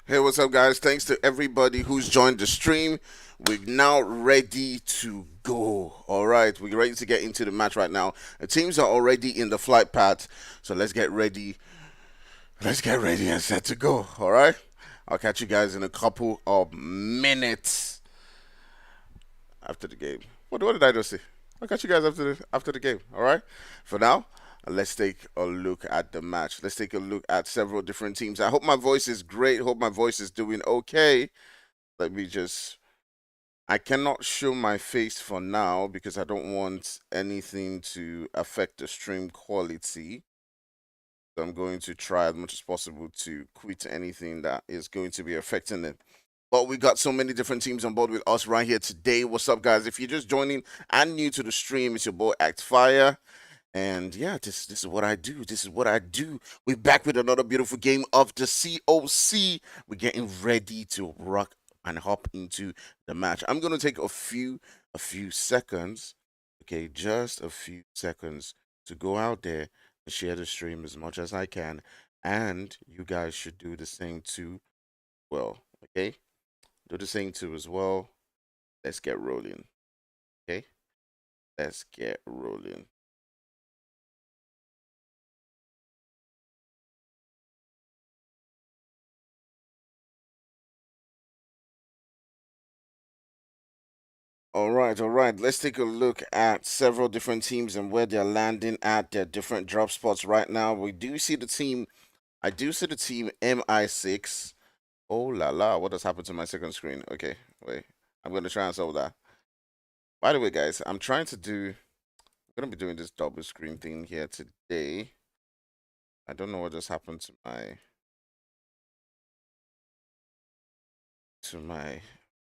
Hey, what's up, guys? Thanks to everybody who's joined the stream. We're now ready to go. All right, we're ready to get into the match right now. The teams are already in the flight path, so let's get ready. Let's get ready and set to go. All right, I'll catch you guys in a couple of minutes after the game. What did I just say? I'll catch you guys after the game. All right. For now, let's take a look at the match. Let's take a look at several different teams. I hope my voice is great. Hope my voice is doing okay. Let me just. I cannot show my face for now because I don't want anything to affect the stream quality. So I'm going to try as much as possible to quit anything that is going to be affecting it. But we got so many different teams on board with us right here today. What's up, guys? If you're just joining and new to the stream, it's your boy Act Fire. And yeah, this is what I do. This is what I do. We're back with another beautiful game of the COC. We're getting ready to rock and hop into the match. I'm gonna take a few seconds, okay, just a few seconds to go out there and share the stream as much as I can. And you guys should do the same too. Well, okay? Do the same too as well. Let's get rolling. Okay? Let's get rolling. All right, all right. Let's take a look at several different teams and where they're landing at their different drop spots right now. We do see the team. I do see the team MI6. Oh la la! What has happened to my second screen? Okay, wait. I'm gonna try and solve that. By the way, guys, I'm trying to do. I'm gonna be doing this double screen thing here today. I don't know what just happened to my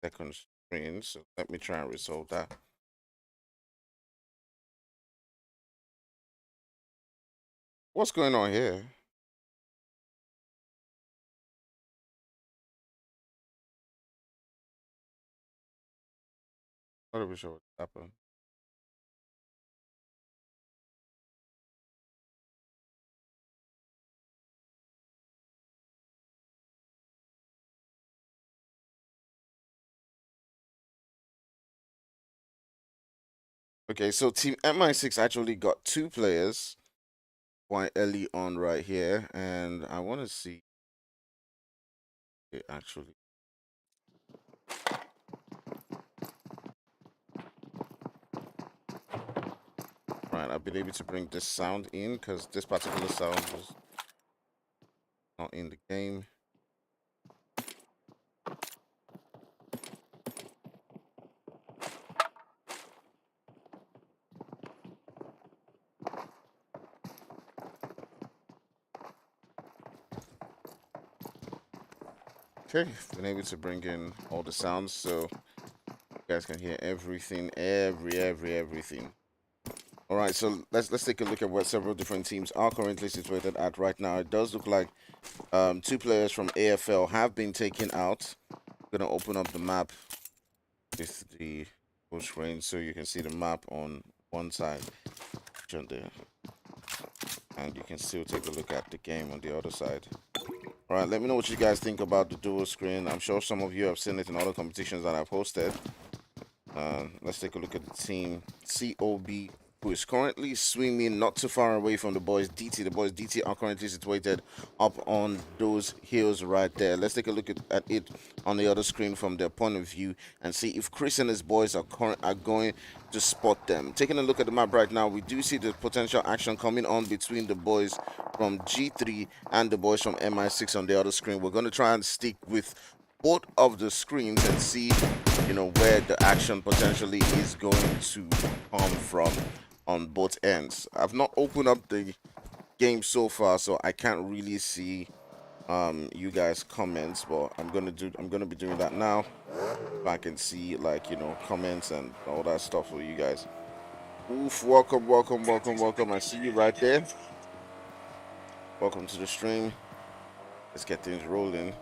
second screen. So let me try and resolve that. What's going on here? Not really sure what happened. Okay, so Team MI6 actually got two players quite early on right here, and I want to see it actually. Right, I've been able to bring this sound in because this particular sound was not in the game. Okay, been able to bring in all the sounds so you guys can hear everything, everything. All right, so let's take a look at where several different teams are currently situated at right now. It does look like two players from AFL have been taken out. I'm gonna open up the map with the full screen so you can see the map on one side there, and you can still take a look at the game on the other side. All right, let me know what you guys think about the dual screen. I'm sure some of you have seen it in other competitions that I've hosted. Let's take a look at the team. COB, who is currently swimming not too far away from the boys DT. The boys DT are currently situated up on those hills right there. Let's take a look at it on the other screen from their point of view and see if Chris and his boys are going to spot them. Taking a look at the map right now, we do see the potential action coming on between the boys from G3 and the boys from MI6 on the other screen. We're going to try and stick with both of the screens and see, you know, where the action potentially is going to come from on both ends. I've not opened up the game so far, so I can't really see you guys comments, but I'm gonna be doing that now. If I can see, like, you know, comments and all that stuff for you guys. Oof, welcome, welcome, welcome, welcome. I see you right there. Welcome to the stream. Let's get things rolling.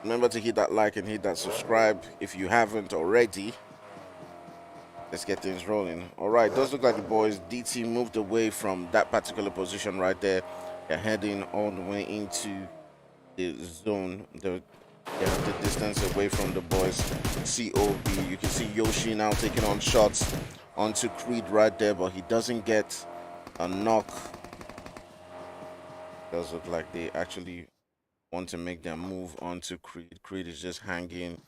Remember to hit that like and hit that subscribe if you haven't already. Let's get things rolling. All right, does look like the boys DT moved away from that particular position right there. They're heading all the way into the zone. They're the distance away from the boys. COV. You can see Yoshi now taking on shots onto Creed right there, but he doesn't get a knock. Does look like they actually want to make their move onto Creed. Creed is just hanging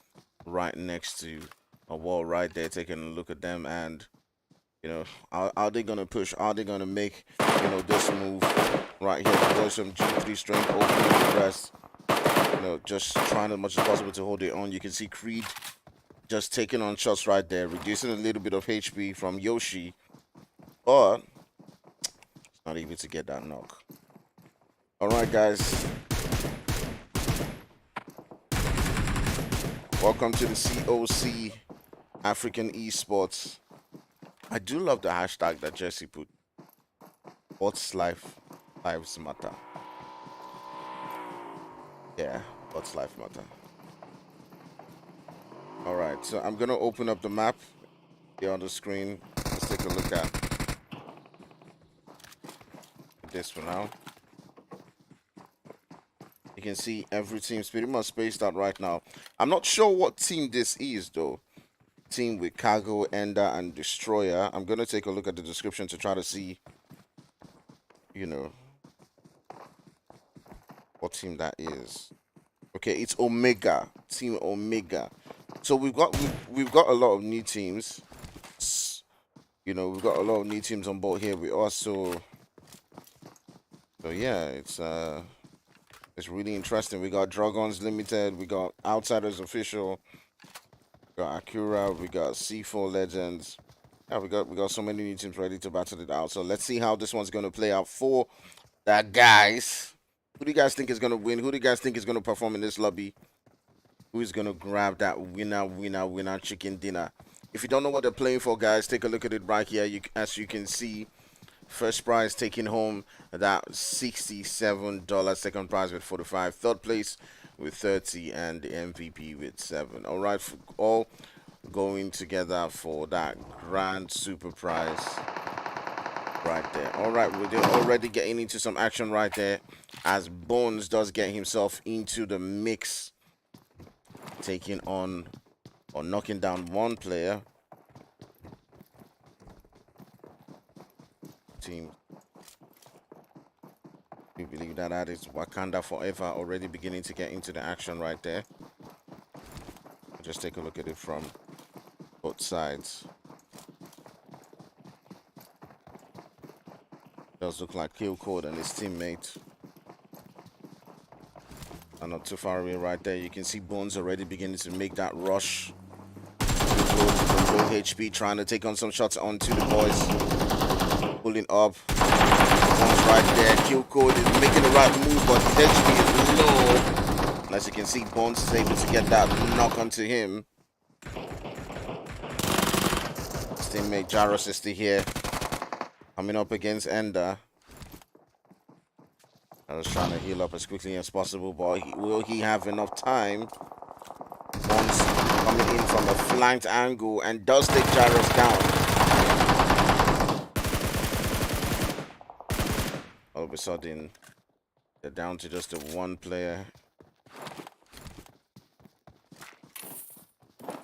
right next to a wall right there, taking a look at them, and you know, are they gonna push? Are they gonna make, you know, this move right here? Go some G3 strength, open the rest. You know, just trying as much as possible to hold it on. You can see Creed just taking on shots right there, reducing a little bit of HP from Yoshi, but it's not able to get that knock. All right, guys. Welcome to the COC African Esports. I do love the hashtag that Jesse put. What's lives matter? Yeah, what's life matter? All right, so I'm gonna open up the map here on the screen. Let's take a look at this for now. You can see every team's pretty much spaced out right now. I'm not sure what team this is though. Team with Cargo, Ender, and Destroyer. I'm gonna take a look at the description to try to see, you know, what team that is. Okay, it's Omega, Team Omega. So we've got a lot of new teams. You know, we've got a lot of new teams on board here. We also, so yeah, it's really interesting. We got Dragons Limited, we got Outsiders Official, we got Akura, we got C4 Legends. Yeah, we got so many new teams ready to battle it out. So let's see how this one's gonna play out for the guys. Who do you guys think is gonna win? Who do you guys think is gonna perform in this lobby? Who is gonna grab that winner chicken dinner? If you don't know what they're playing for, guys, take a look at it right here. As you can see, first prize taking home that $67. Second prize with 45. Third place with 30, and the MVP with 7. All right, all going together for that grand super prize right there. All right, we're already getting into some action right there as Bones does get himself into the mix, taking on or knocking down one player. Team, we believe that is Wakanda Forever already beginning to get into the action right there. Just take a look at it from both sides. Does look like Kill Code and his teammate are not too far away right there. You can see Bones already beginning to make that rush. Low HP, trying to take on some shots onto the boys. Pulling up. Bones right there. Kill Code is making the right move, but his HP is low. And as you can see, Bones is able to get that knock onto him. His teammate Jaros is still here, coming up against Ender. I was trying to heal up as quickly as possible, but will he have enough time? Bones coming in from a flanked angle and does take Jaros down. All of a sudden, they're down to just the one player.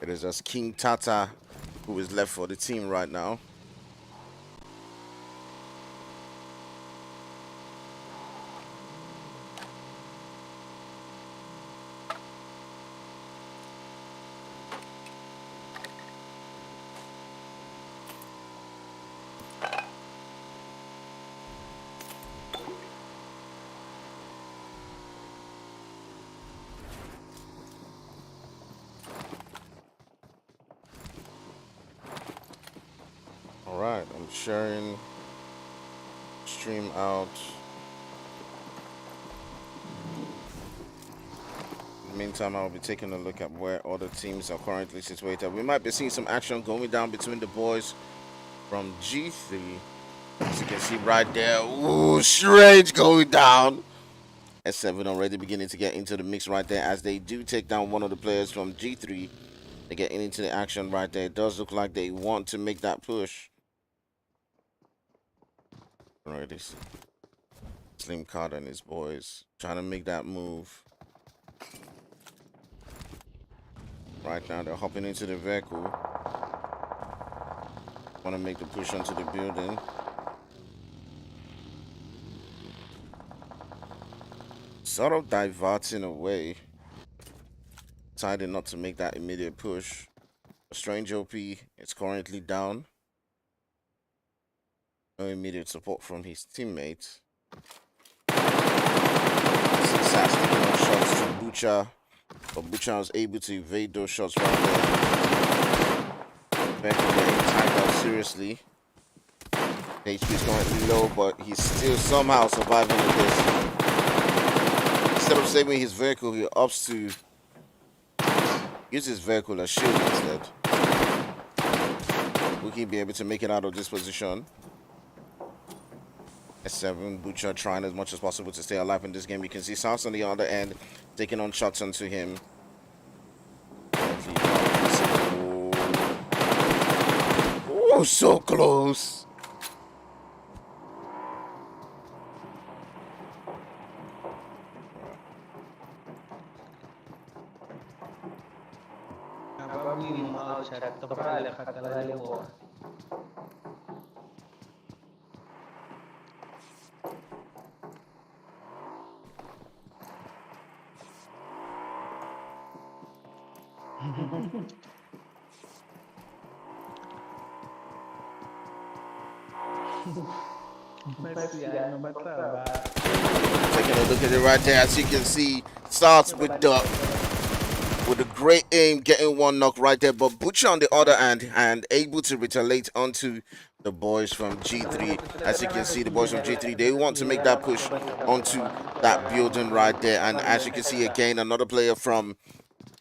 It is just King Tata who is left for the team right now. Alright, I'm sharing stream out. In the meantime, I'll be taking a look at where other teams are currently situated. We might be seeing some action going down between the boys from G3. As you can see right there. Ooh, Strange going down. S7 already beginning to get into the mix right there as they do take down one of the players from G3. They're getting into the action right there. It does look like they want to make that push. Alright, Slim Card and his boys trying to make that move. Right now, they're hopping into the vehicle. Want to make the push onto the building. Sort of diverting away. Decided not to make that immediate push. Strange OP is currently down. No immediate support from his teammates. Success taking shots to Butcher. But Butcher was able to evade those shots right there. Beck getting tagged out seriously. HP is currently low, but he's still somehow surviving with this. Instead of saving his vehicle, he opts to use his vehicle as shield instead. Will he be able to make it out of this position? S7, Butcher trying as much as possible to stay alive in this game. You can see South on the other end taking on shots onto him. Oh, so close. Taking a look at it right there, as you can see, starts with the great aim, getting one knock right there. But Butcher on the other hand, and able to retaliate onto the boys from G3. As you can see, the boys from G3, they want to make that push onto that building right there. And as you can see again, another player from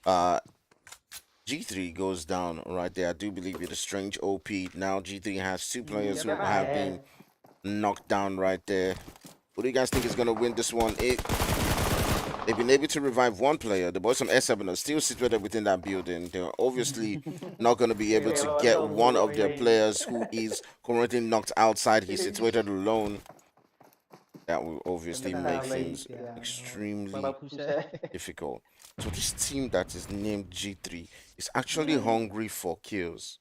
G3 goes down right there. I do believe it is Strange OP. Now G3 has two players who have been knocked down right there. What do you guys think is going to win this one? They've been able to revive one player. The boys from S7 are still situated within that building. They're obviously not going to be able to get one of their players who is currently knocked outside. He's situated alone. That will obviously make things extremely difficult. So this team that is named G3 is actually hungry for kills.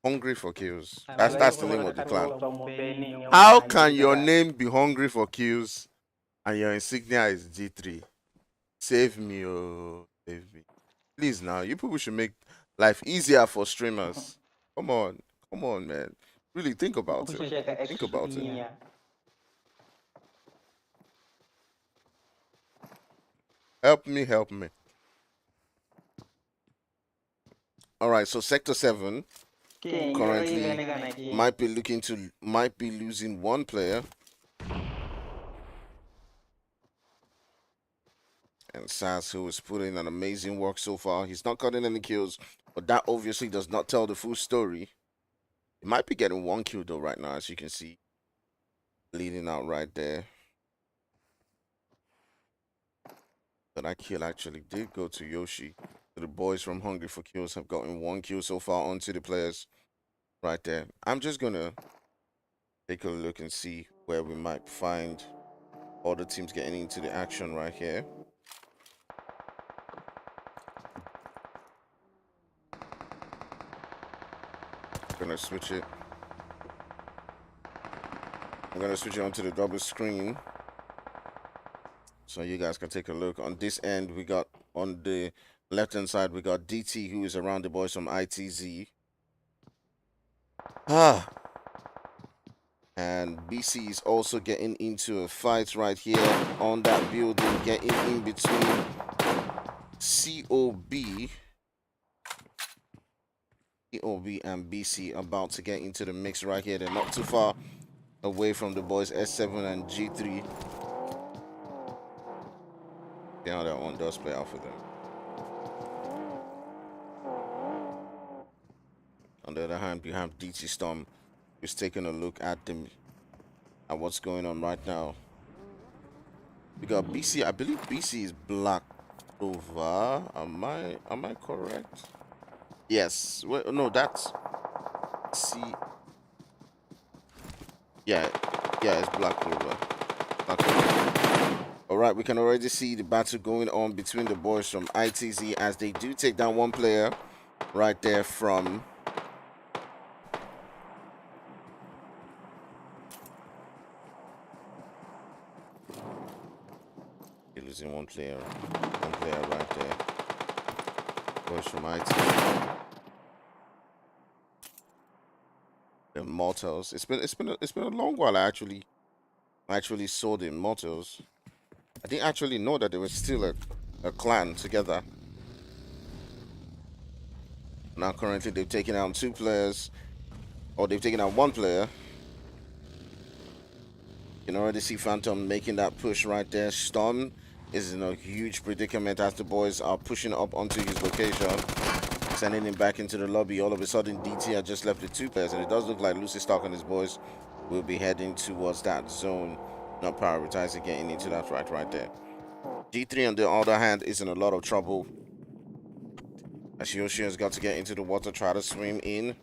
Hungry for kills. That's the name of the clan. How can your name be hungry for kills and your insignia is G3? Save me, oh, save me. Please now, you people should make life easier for streamers. Come on, man. Really think about it. Think about it. Help me, help me. All right, so Sector 7 currently might be losing one player. And Sass, who is putting in an amazing work so far. He's not cutting any kills, but that obviously does not tell the full story. He might be getting one kill though right now, as you can see. Bleeding out right there. But that kill actually did go to Yoshi. So the boys from Hungry for Kills have gotten one kill so far onto the players right there. I'm just gonna take a look and see where we might find all the teams getting into the action right here. I'm gonna switch it. I'm gonna switch it onto the double screen so you guys can take a look. On this end, we got on the left hand side, we got DT, who is around the boys from ITZ. And BC is also getting into a fight right here on that building, getting in between COB and BC, about to get into the mix right here. They're not too far away from the boys S7 and G3. See how that one does play out for them. On the other hand, we have DT Storm, who's taking a look at them, at what's going on right now. We got BC. I believe BC is Black Clover. Am I correct? Yes. Well, no, that's C. Yeah, it's Black Clover. Okay. All right, we can already see the battle going on between the boys from ITZ as they do take down one player right there from losing one player right there. Boys from ITZ. The Immortals. It's been a long while. I actually saw the Immortals. I didn't actually know that they were still a clan together. Now currently they've taken out two players, or they've taken out one player. You can already see Phantom making that push right there. Storm is in a huge predicament as the boys are pushing up onto his location, sending him back into the lobby. All of a sudden, DT had just left with two players, and it does look like Lucy Stark and his boys will be heading towards that zone, not prioritizing getting into that right there. G3, on the other hand, is in a lot of trouble, as Yoshi has got to get into the water, try to swim in.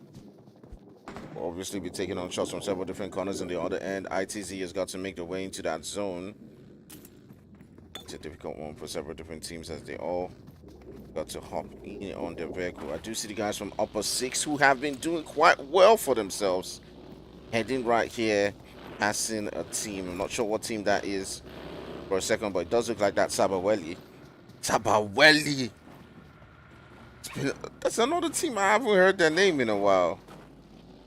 Will obviously be taking on shots from several different corners on the other end. ITZ has got to make their way into that zone. It's a difficult one for several different teams as they all got to hop in on their vehicle. I do see the guys from Upper 6 who have been doing quite well for themselves. Heading right here, passing a team. I'm not sure what team that is for a second, but it does look like that's SABAWELI. SABAWELI! That's another team I haven't heard their name in a while.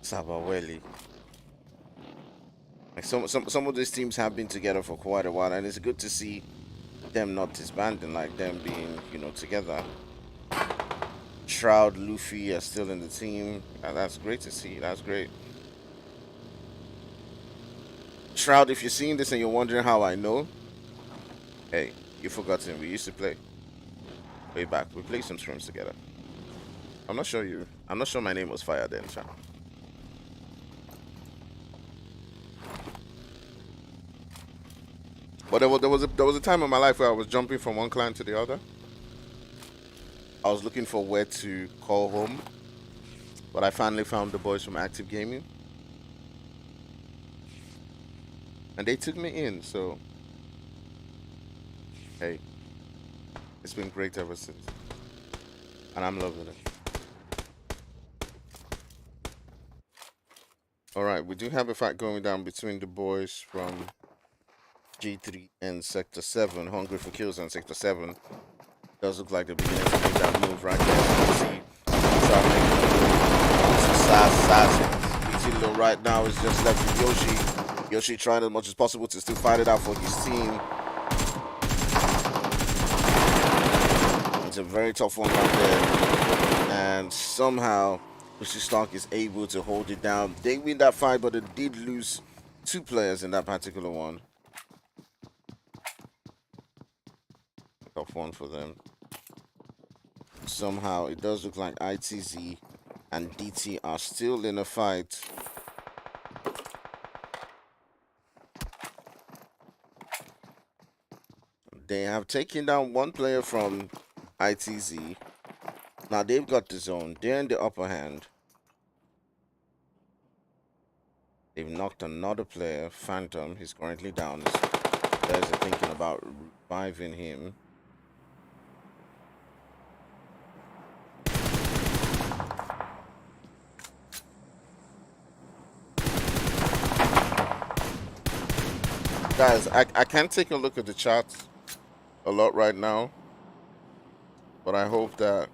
SABAWELI. Like some of these teams have been together for quite a while, and it's good to see them not disbanding, like them being, you know, together. Shroud, Luffy are still in the team. That's great to see. That's great. Shroud, if you're seeing this and you're wondering how I know, hey, you've forgotten. We used to play way back. We played some scrims together. I'm not sure my name was Fire then, Shroud. But there was a time in my life where I was jumping from one clan to the other. I was looking for where to call home, but I finally found the boys from Active Gaming, and they took me in. So, hey, it's been great ever since, and I'm loving it. All right, we do have a fight going down between the boys from G3 and Sector 7, hungry for kills on Sector 7. Does look like they're beginning to make that move right there. You can see BT right now is just left with Yoshi. Yoshi trying as much as possible to still fight it out for his team. It's a very tough one right there. And somehow Lucy Stark is able to hold it down. They win that fight, but they did lose two players in that particular one. Tough one for them. Somehow it does look like ITZ and DT are still in a fight. They have taken down one player from ITZ. Now they've got the zone. They're in the upper hand. They've knocked another player, Phantom. He's currently down. Players are thinking about reviving him. Guys, I can't take a look at the chat a lot right now, but I hope that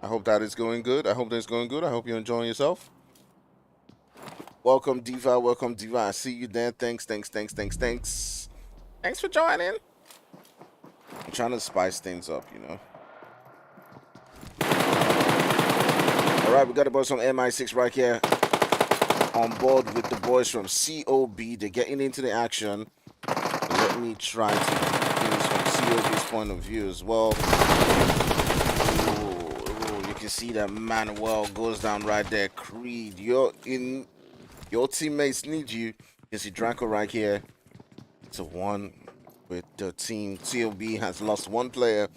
it's going good. I hope that it's going good. I hope you're enjoying yourself. Welcome, Diva. Welcome, Diva. I see you there. Thanks for joining. I'm trying to spice things up, you know. All right, we got the boys from MI6 right here on board with the boys from COB. They're getting into the action. Let me try to things from COB's point of view as well. Ooh, you can see that Manuel goes down right there. Creed, your teammates need you. You can see Draco right here. It's a one with the team. COB has lost one player,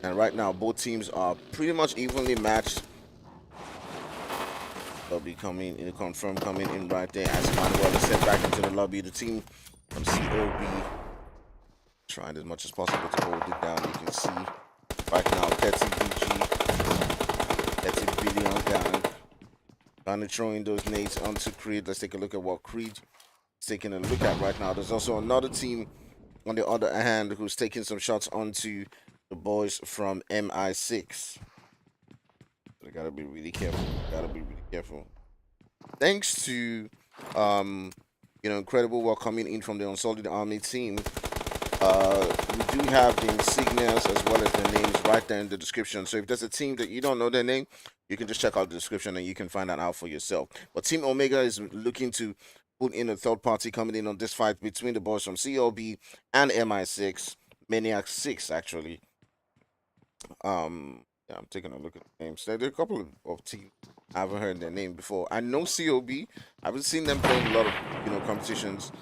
and right now both teams are pretty much evenly matched. lobby coming in, confirm coming in right there as Manuel is sent back into the lobby. The team from COB trying as much as possible to hold it down. You can see right now 30 BG, 30 billion gang. Kind of throwing those nades onto Creed. Let's take a look at what Creed is taking a look at right now. There's also another team on the other hand who's taking some shots onto the boys from MI6. They gotta be really careful. Gotta be really careful. Thanks to incredible work coming in from the Unsullied Army team. We do have the insignias as well as the names right there in the description. So if there's a team that you don't know their name, you can just check out the description and you can find that out for yourself. But Team Omega is looking to put in a third party coming in on this fight between the boys from CLB and MI6, MANIAC 6 actually. Yeah, I'm taking a look at the names. There are a couple of teams I haven't heard their name before. I know COB. I haven't seen them playing a lot of competitions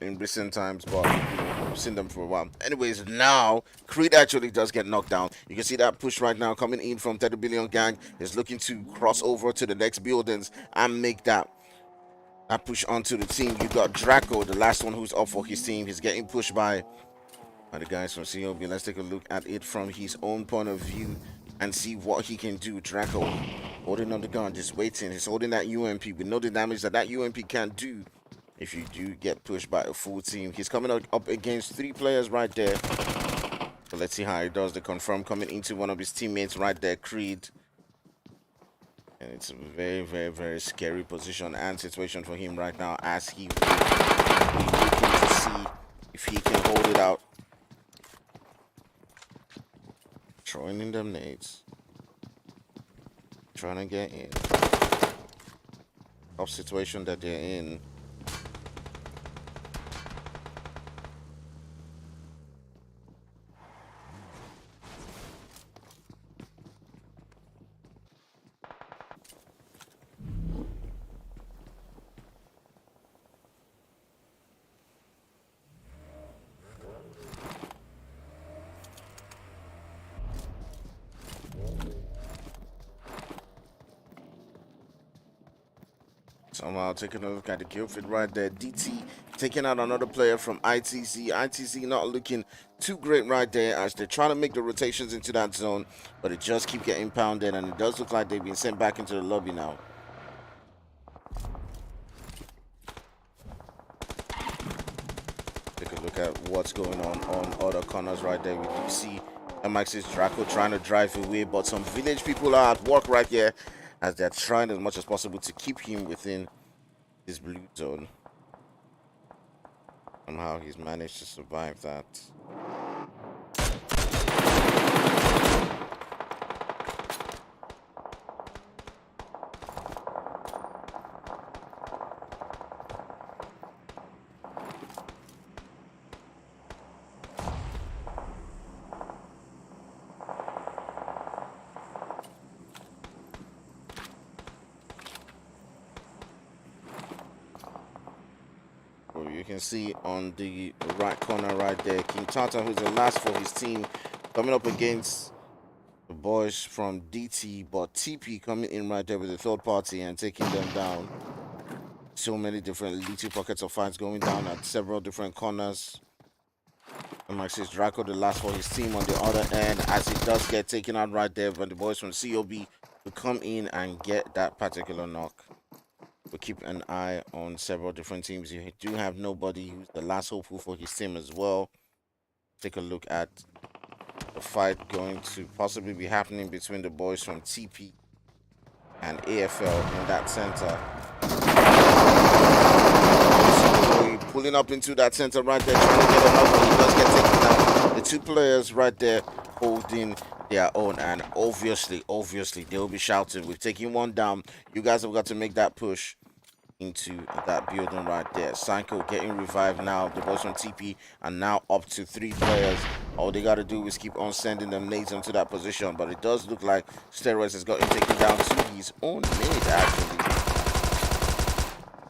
in recent times, but I've seen them for a while. Anyways, now Creed actually does get knocked down. You can see that push right now coming in from 30 billion gang is looking to cross over to the next buildings and make that push onto the team. You got Draco, the last one who's up for his team. He's getting pushed by the guys from COB. Let's take a look at it from his own point of view and see what he can do. Draco holding on the gun, just waiting. He's holding that UMP. We know the damage that UMP can do if you do get pushed by a full team. He's coming up against 3 players right there. So let's see how he does. The confirm coming into one of his teammates right there, Creed. And it's a very, very, very scary position and situation for him right now as he will be looking to see if he can hold it out. Throwing in them nades. Trying to get in. Tough situation that they're in. Somehow taking a look at the kill feed right there. DT taking out another player from ITZ. ITZ not looking too great right there as they're trying to make the rotations into that zone, but it just keep getting pounded, and it does look like they've been sent back into the lobby now. Take a look at what's going on other corners right there. We do see MI6 Draco trying to drive away, but some village people are at work right here as they're trying as much as possible to keep him within his blue zone. Somehow he's managed to survive that. You can see on the right corner right there, King Tata, who's the last for his team, coming up against the boys from DT, but TP coming in right there with the third party and taking them down. So many different little pockets of fights going down at several different corners. MI6 Draco, the last for his team on the other end, as he does get taken out right there, but the boys from COB will come in and get that particular knock. We'll keep an eye on several different teams. You do have nobody who's the last hopeful for his team as well. Take a look at the fight going to possibly be happening between the boys from TP and AFL in that center. So pulling up into that center right there, trying to get him up, but he does get taken down. The 2 players right there holding their own, and obviously they will be shouting. We've taken 1 down. You guys have got to make that push into that building right there. Psycho getting revived now. The boys from TP are now up to 3 players. All they got to do is keep on sending them nades into that position, but it does look like Steroids has got him taken down to his own nade actually.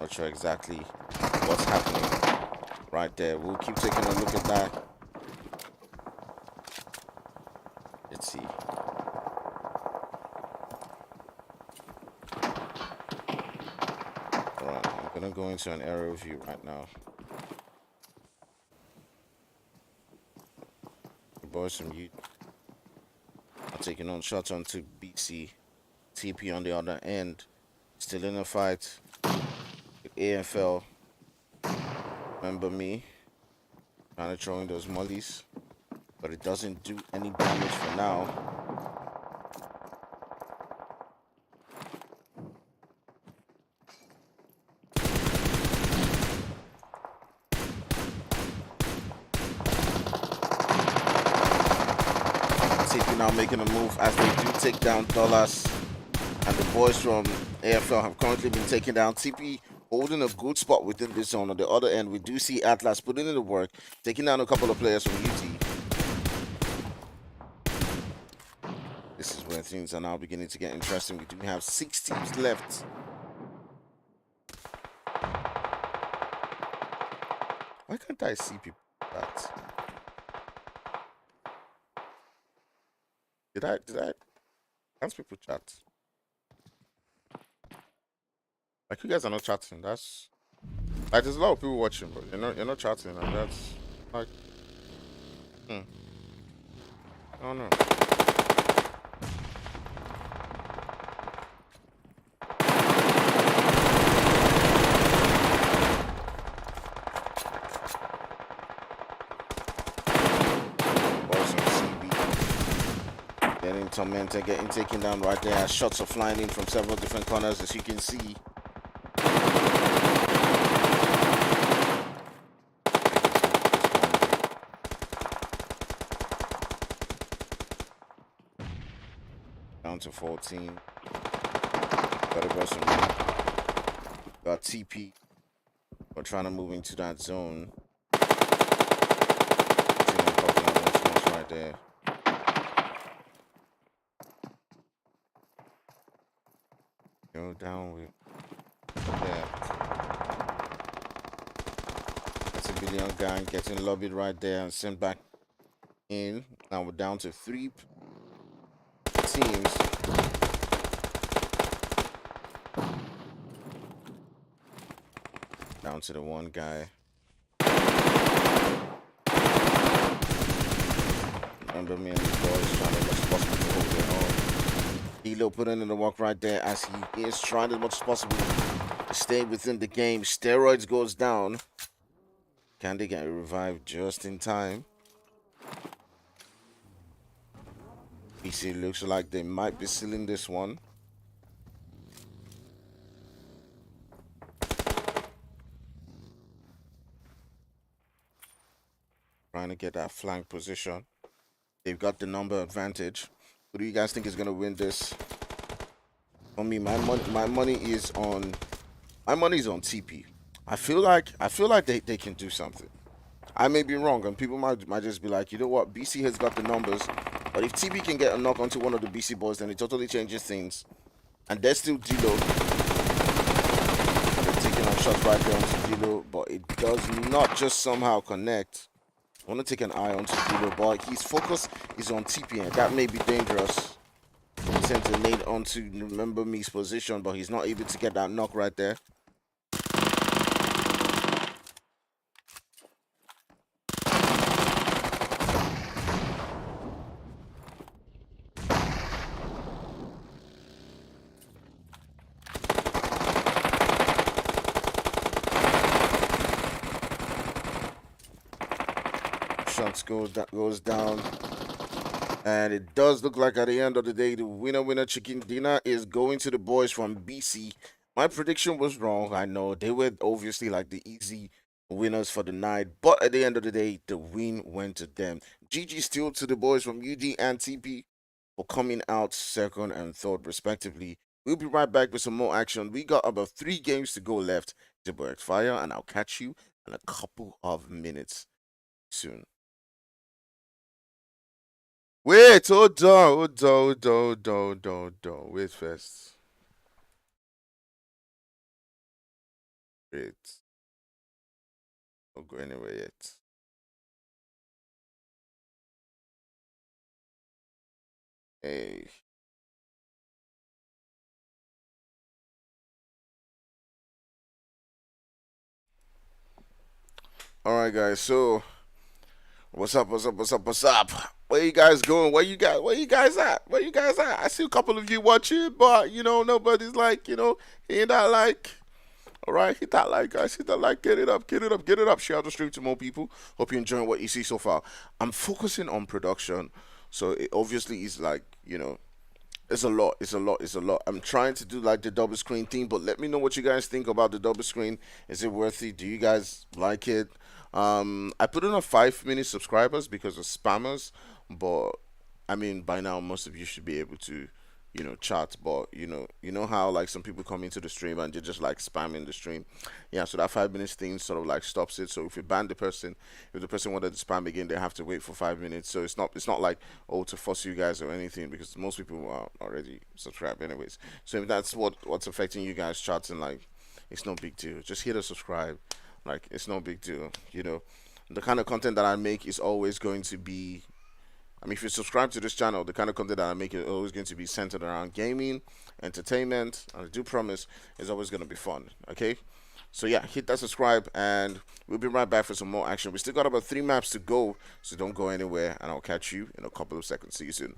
Not sure exactly what's happening right there. We'll keep taking a look at that. Let's see. Gonna go into an aerial view right now. The boys from U are taking on shots onto BC. TP on the other end. Still in a fight with AFL. Remember me? Trying to throw in those mollies. But it doesn't do any damage for now. TP now making a move as they do take down Dollars. And the boys from AFL have currently been taken down. TP holding a good spot within this zone. On the other end, we do see Atlas putting in the work, taking down a couple of players from UT. This is where things are now beginning to get interesting. We do have 6 teams left. Why can't I see people that? Did I? Can't people chat? Like, you guys are not chatting. That's like, there's a lot of people watching, but you're not chatting, and that's like, I don't know. Getting tormented, getting taken down right there. Shots are flying in from several different corners, as you can see. Down to 14. Got a person. Got TP. We're trying to move into that zone. Right there. Go down with that. That's a billion gang getting lobbied right there and sent back in. Now we're down to 3 teams. Down to the one guy. Remember me and the boys trying as much as possible to hold their own. Elo putting in the work right there as he is trying as much as possible to stay within the game. Steroids goes down. Can they get revived just in time? PC looks like they might be sealing this one. Trying to get that flank position. They've got the number advantage. Who do you guys think is gonna win this? For me, my money is on TP. I feel like they can do something. I may be wrong, and people might just be like, you know what, BC has got the numbers, but if TP can get a knock onto one of the BC boys, then it totally changes things. And there's still Dilo. They're taking on shots right there onto Dilo, but it does not just somehow connect. I want to take an eye onto Dilo, but his focus is on TP, and that may be dangerous. He sent a nade onto Remember Me's position, but he's not able to get that knock right there. Shots goes down. And it does look like at the end of the day, the winner chicken dinner is going to the boys from BC. My prediction was wrong. I know they were obviously like the easy winners for the night, but at the end of the day, the win went to them. GG still to the boys from UD and TP for coming out second and third respectively. We'll be right back with some more action. We got about 3 games to go left. Esports Fire, and I'll catch you in a couple of minutes soon. Wait, hold on. Wait first. Wait. Don't go anywhere yet. Hey. All right, guys. So, what's up? What's up? What's up? What's up? Where you guys going? Where you guys at? Where you guys at? I see a couple of you watching, but nobody's like, hitting that like. All right, hit that like, guys. Hit that like. Get it up. Get it up. Get it up. Share the stream to more people. Hope you're enjoying what you see so far. I'm focusing on production, so it obviously is like, it's a lot. It's a lot. It's a lot. I'm trying to do like the double screen thing, but let me know what you guys think about the double screen. Is it worth it? Do you guys like it? I put in a 5 minute subscribers because of spammers, but I mean by now most of you should be able to, chat. But you know how like some people come into the stream and they're just like spamming the stream. Yeah, so that 5 minutes thing sort of like stops it. So if you ban the person, if the person wanted to spam again, they have to wait for 5 minutes. So it's not like, oh, to force you guys or anything, because most people are already subscribed anyways. So if that's what's affecting you guys chatting, like, it's no big deal. Just hit a subscribe. Like, it's no big deal. The kind of content that I make is always going to be, I mean, if you subscribe to this channel, the kind of content that I make is always going to be centered around gaming, entertainment, and I do promise it's always going to be fun. Okay? So yeah, hit that subscribe, and we'll be right back for some more action. We still got about 3 maps to go, so don't go anywhere, and I'll catch you in a couple of seconds. See you soon.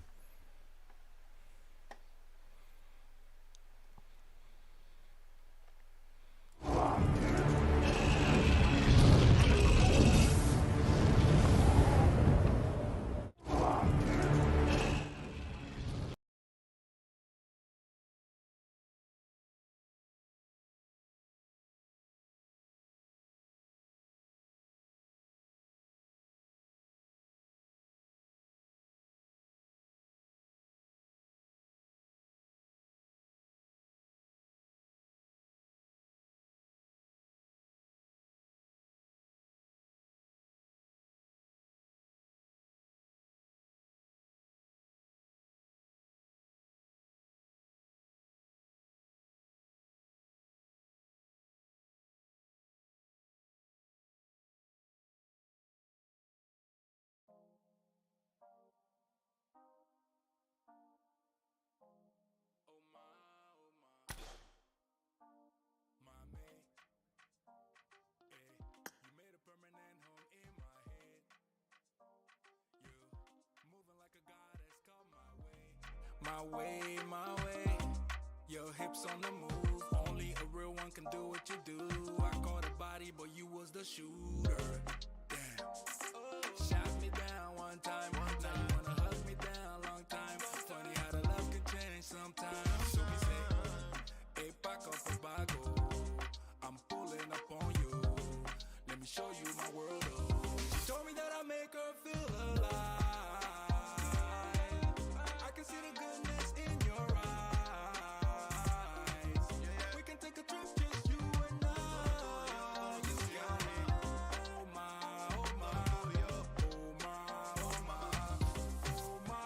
My way. Your hips on the move. Only a real one can do what you do. I caught a body, but you was the shooter. Damn. Shot me down one time. Now you wanna hug me down long time. Funny how the love can change sometimes. So we say, hey, Paco, Paco. I'm pulling up on you. Let me show you my world. She told me that I make her feel alive. I can see the goodness in your eyes. We can take a trip, just you and I. You got it. Oh my, oh my, oh my, oh my, oh my.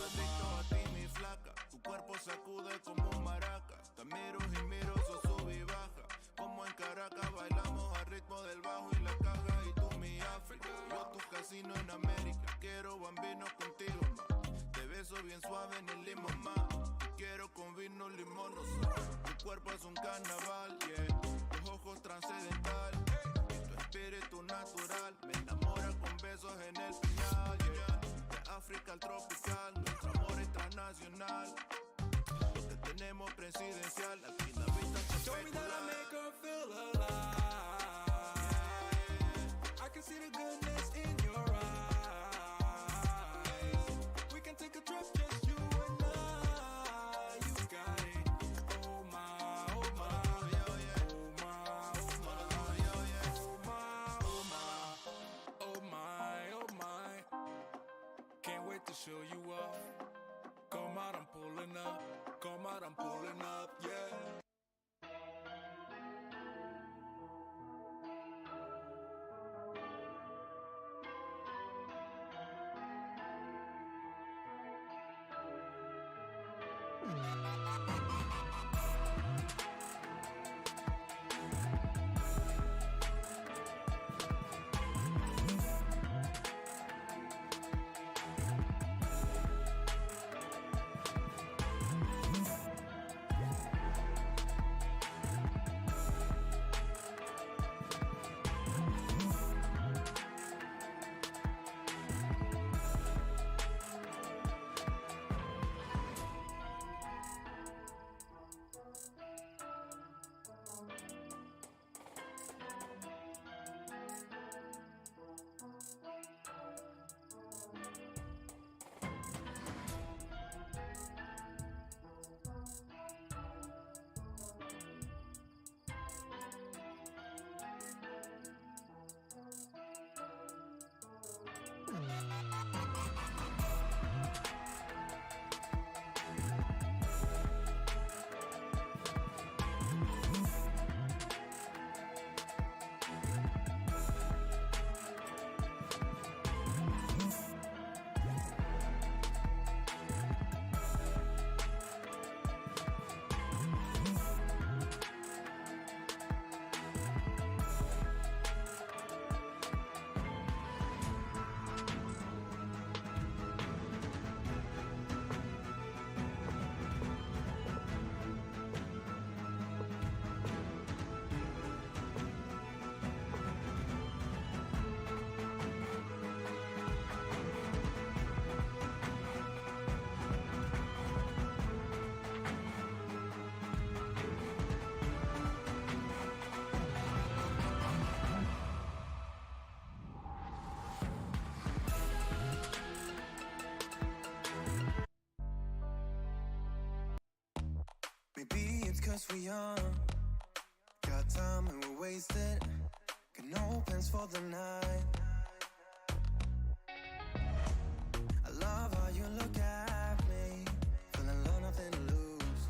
Adicto a ti, mi flaca. Tu cuerpo sacude como un maraca. Te miro y miro, sos sub y baja. Como en Caracas bailamos al ritmo del bajo y la caja. Y tú mi África, yo tu casino en América. Quiero bambino contigo, ma. Te beso bien suave en el limón, ma. Te quiero con vino, limón, no sé. Tu cuerpo es un carnaval, yeah. Tus ojos trascendental, y tu espíritu natural. Me enamora con besos en el piñal, yeah. De África al tropical, nuestro amor es transnacional. Lo que tenemos presidencial, aquí la vista se Show me that I make her feel alive. I can see the goodness in your eyes. We can take a trip, just you and I. You got it. Oh my, oh my, oh my, oh my, oh my, oh my, oh my. Can't wait to show you off. Come out, I'm pulling up. Come out, I'm pulling up, yeah. cause we young. Got time and we're wasted. Got no plans for the night. I love how you look at me. Feeling love, nothing to lose.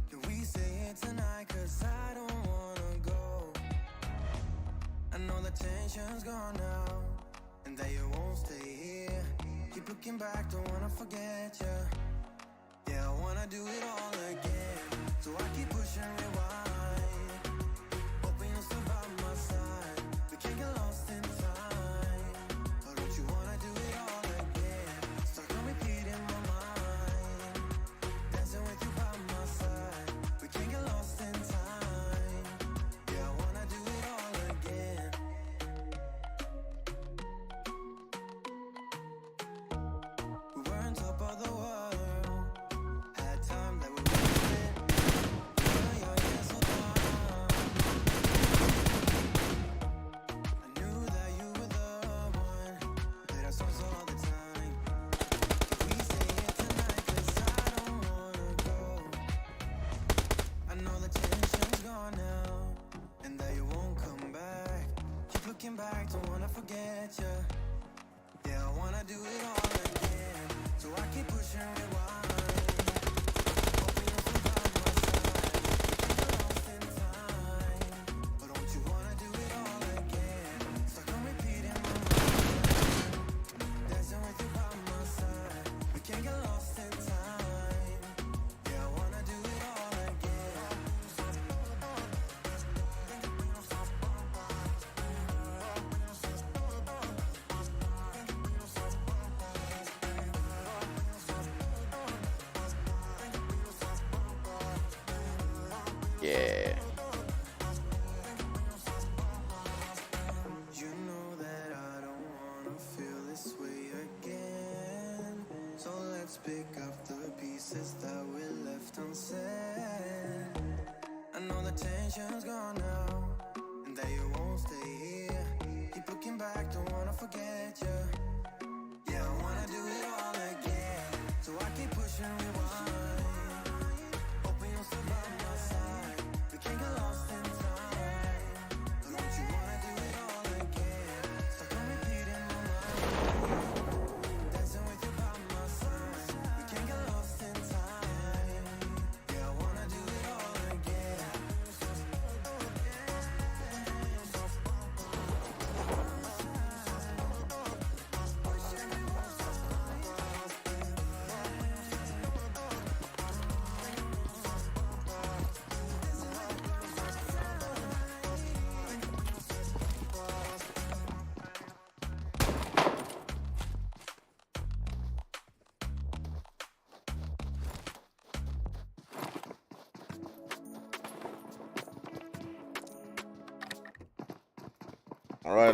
Can we stay here tonight? Cause I don't wanna go. I know the tension's gone now, and that you won't stay here. Keep looking back, don't wanna forget ya. Yeah, I wanna do it all again. So I keep pushing rewind, hoping you'll still by my side. We can't get lost in time. Or don't you wanna do it all again? Stuck on repeat in my mind, dancing with you by my side. We can't get lost in time. Yeah, I wanna do it all again. We were on top of the world, had time that we wasted. We were young and so dumb. I knew that you were the one. Played our songs all the time. Can we stay here tonight? Cause I don't wanna go. I know the tension's gone now, and that you won't come back. Keep looking back, don't wanna forget ya. Yeah, I wanna do it all again. So I keep pushing rewind, hoping you'll still by my side. We can't get lost in time. But don't you wanna do it all again? Stuck on repeat in my mind, dancing with you by my side. We can't get lost in time. Yeah, I wanna do it all again. Yeah. You know that I don't wanna feel this way again. So let's pick up the pieces that we left unsaid. I know the tension's gone now, and that you won't stay here. Keep looking back, don't wanna forget ya. Yeah, I wanna do it all again. So I keep pushing rewind, hoping you'll still by my side. We can't get lost in time. But don't you wanna do it all again? Stuck on repeat in my mind, dancing with you by my side. We can't get lost in time. Yeah, I wanna do it all again. All right.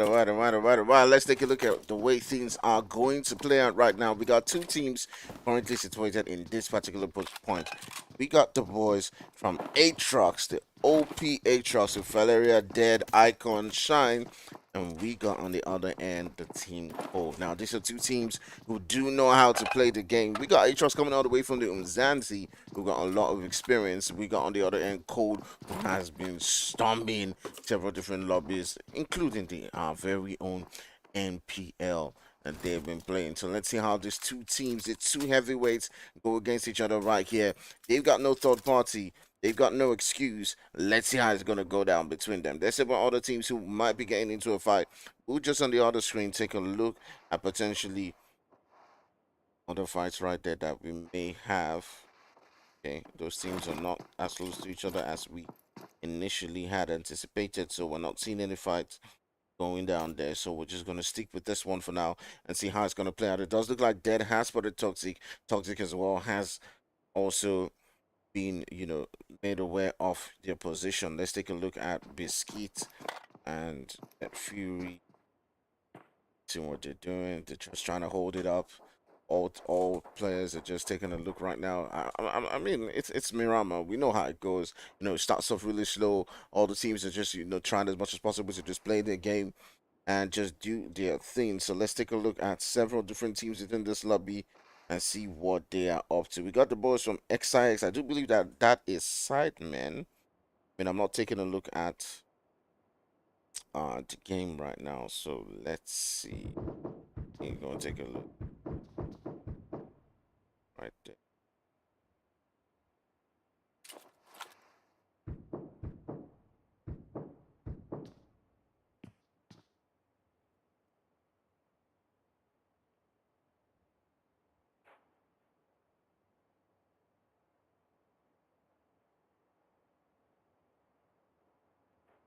Let's take a look at the way things are going to play out right now. We got two teams currently situated in this particular point. We got the boys from ATROX, the OP ATROX with Valeria, Dead, Icon, Shine, and we got on the other end the team Cove. Now, these are two teams who do know how to play the game. We got ATROX coming all the way from the Umzansi, who got a lot of experience. We got on the other end Code, who has been storming several different lobbies, including the very own NPL that they've been playing. So let's see how these two teams, the two heavyweights, go against each other right here. They've got no third party. They've got no excuse. Let's see how it's going to go down between them. There's several other teams who might be getting into a fight. We'll just on the other screen take a look at potentially other fights right there that we may have. Okay, those teams are not as close to each other as we initially had anticipated, so we're not seeing any fights going down there. So we're just going to stick with this one for now and see how it's going to play out. It does look like Dead has spotted Toxic. Toxic as well has also been, made aware of their position. Let's take a look at Biscuit and at Fury. See what they're doing. They're just trying to hold it up. All players are just taking a look right now. I mean, it's Mirama. We know how it goes. It starts off really slow. All the teams are just trying as much as possible to just play their game and just do their thing. So let's take a look at several different teams within this lobby. and see what they are up to. We got the boys from XIX. I do believe that that is Sidemen. I mean, I'm not taking a look at the game right now, so let's see. You're gonna take a look right there.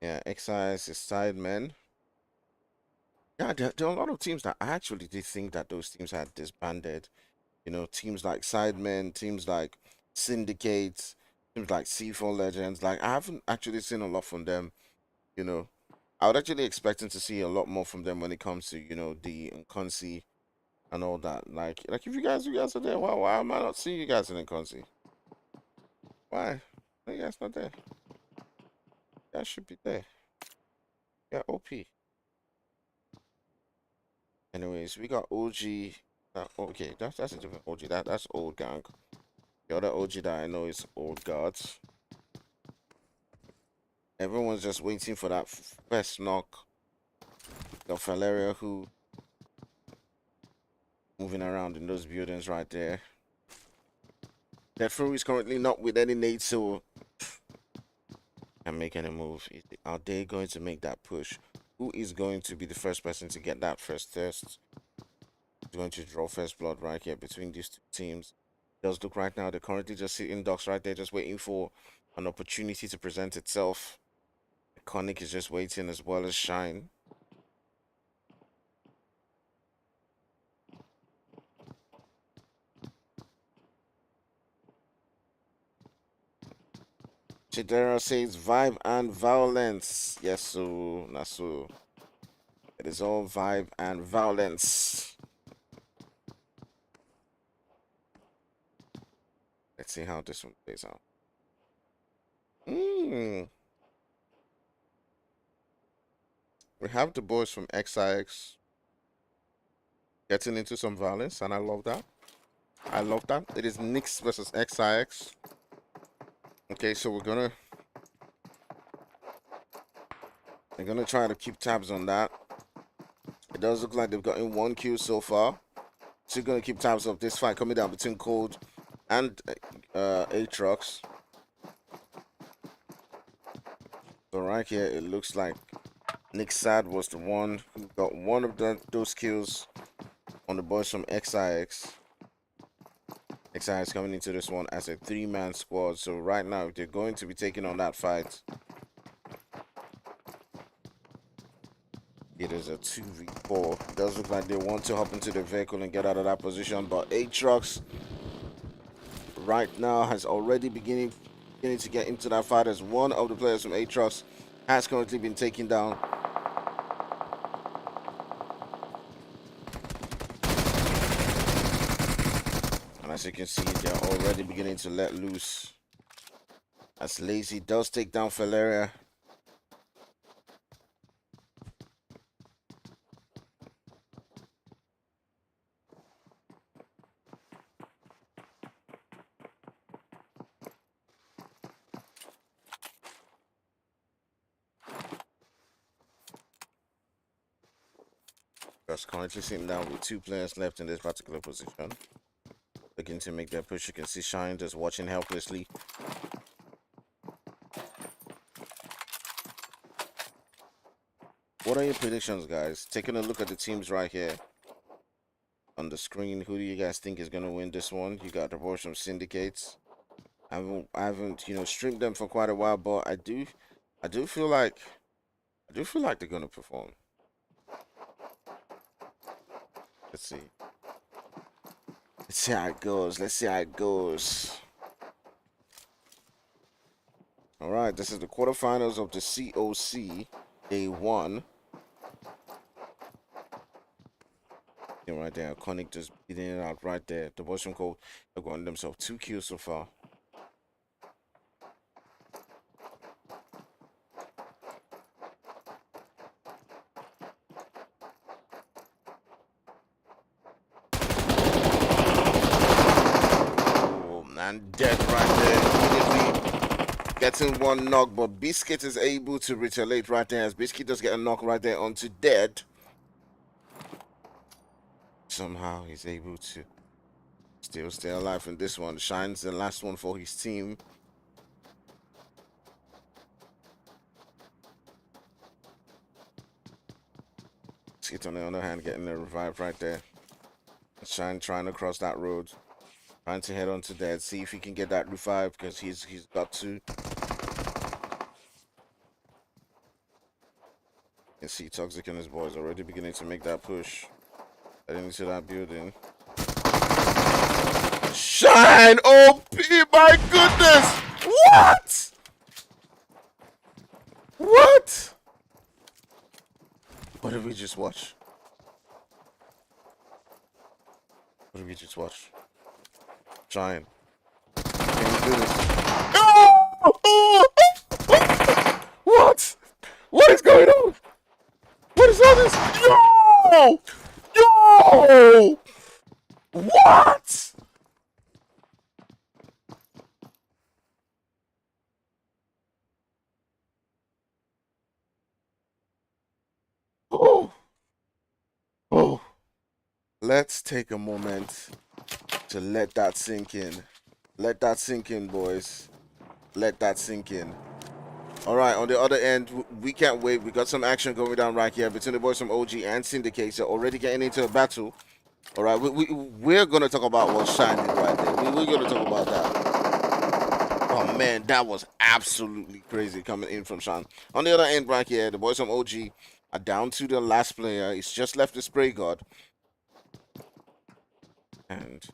Yeah, Excise is Sidemen. Yeah, there are a lot of teams that I actually did think that those teams had disbanded. You know, teams like Sidemen, teams like Syndicates, teams like C4 Legends. Like, I haven't actually seen a lot from them. You know, I would actually expecting to see a lot more from them when it comes to, you know, the Nkonsi and all that. Like if you guys are there, why am I not seeing you guys in Nkonsi? Why? Why you guys not there? You guys should be there. Yeah, OP. Anyways, we got OG. Okay, that's a different OG. That's old gang. The other OG that I know is old guards. Everyone's just waiting for that first knock. Got Valeria who moving around in those buildings right there. That Fury is currently not with any nades, so can't make any move. Are they going to make that push? Who is going to be the first person to get that first test? Who's going to draw first blood right here between these two teams? It does look right now they're currently just sitting ducks right there, just waiting for an opportunity to present itself. Iconic is just waiting as well as Shine. Chidera says vibe and violence. Yes, so Nasu. It is all vibe and violence. Let's see how this one plays out. We have the boys from XIX getting into some violence, and I love that. I love that. It is Knicks versus XIX. Okay, so we're gonna try to keep tabs on that. It does look like they've gotten 1 kill so far. So we're gonna keep tabs of this fight coming down between Cold and ATROX. So right here, it looks like Nick Sad was the one who got one of those kills on the boys from XIX. XIX coming into this one as a 3-man squad. So right now, they're going to be taking on that fight. It is a 2v4. It does look like they want to hop into the vehicle and get out of that position, but ATROX right now has already beginning to get into that fight as one of the players from ATROX has currently been taken down. And as you can see, they're already beginning to let loose. As Lazy does take down Valeria. Just currently sitting down with 2 players left in this particular position. Looking to make their push. You can see Shine just watching helplessly. What are your predictions, guys? Taking a look at the teams right here on the screen. Who do you guys think is going to win this one? You got the boys from Syndicates. I haven't, you know, streamed them for quite a while, but I do feel like they're going to perform. Let's see. Let's see how it goes. Let's see how it goes. All right, this is the quarterfinals of the COC Day 1. And right there, Iconic just beating it out right there. The boys from Cold have gotten themselves 2 kills so far. And dead right there. Immediately getting one knock, but Biscuit is able to retaliate right there as Biscuit does get a knock right there onto dead. Somehow he's able to still stay alive in this one. Shine's the last one for his team. Biscuit on the other hand getting a revive right there. Shine trying to cross that road. Trying to head on to dead. See if he can get that revive because he's got to. You see Toxic and his boys already beginning to make that push. Heading into that building. Shine! OP! My goodness! What? What? What did we just watch? What did we just watch? Shine. Can you do this? What? What is going on? What is all this? Yo! Yo! What? Oh. Oh. Let's take a moment to let that sink in. Let that sink in, boys. Let that sink in. All right, on the other end, we can't wait. We got some action going down right here between the boys from OG and Syndicate. So already getting into a battle. All right, we're going to talk about what Shine did right there. We're going to talk about that. Oh, man, that was absolutely crazy coming in from Shine. On the other end right here, the boys from OG are down to the last player. He's just left the Spray God. And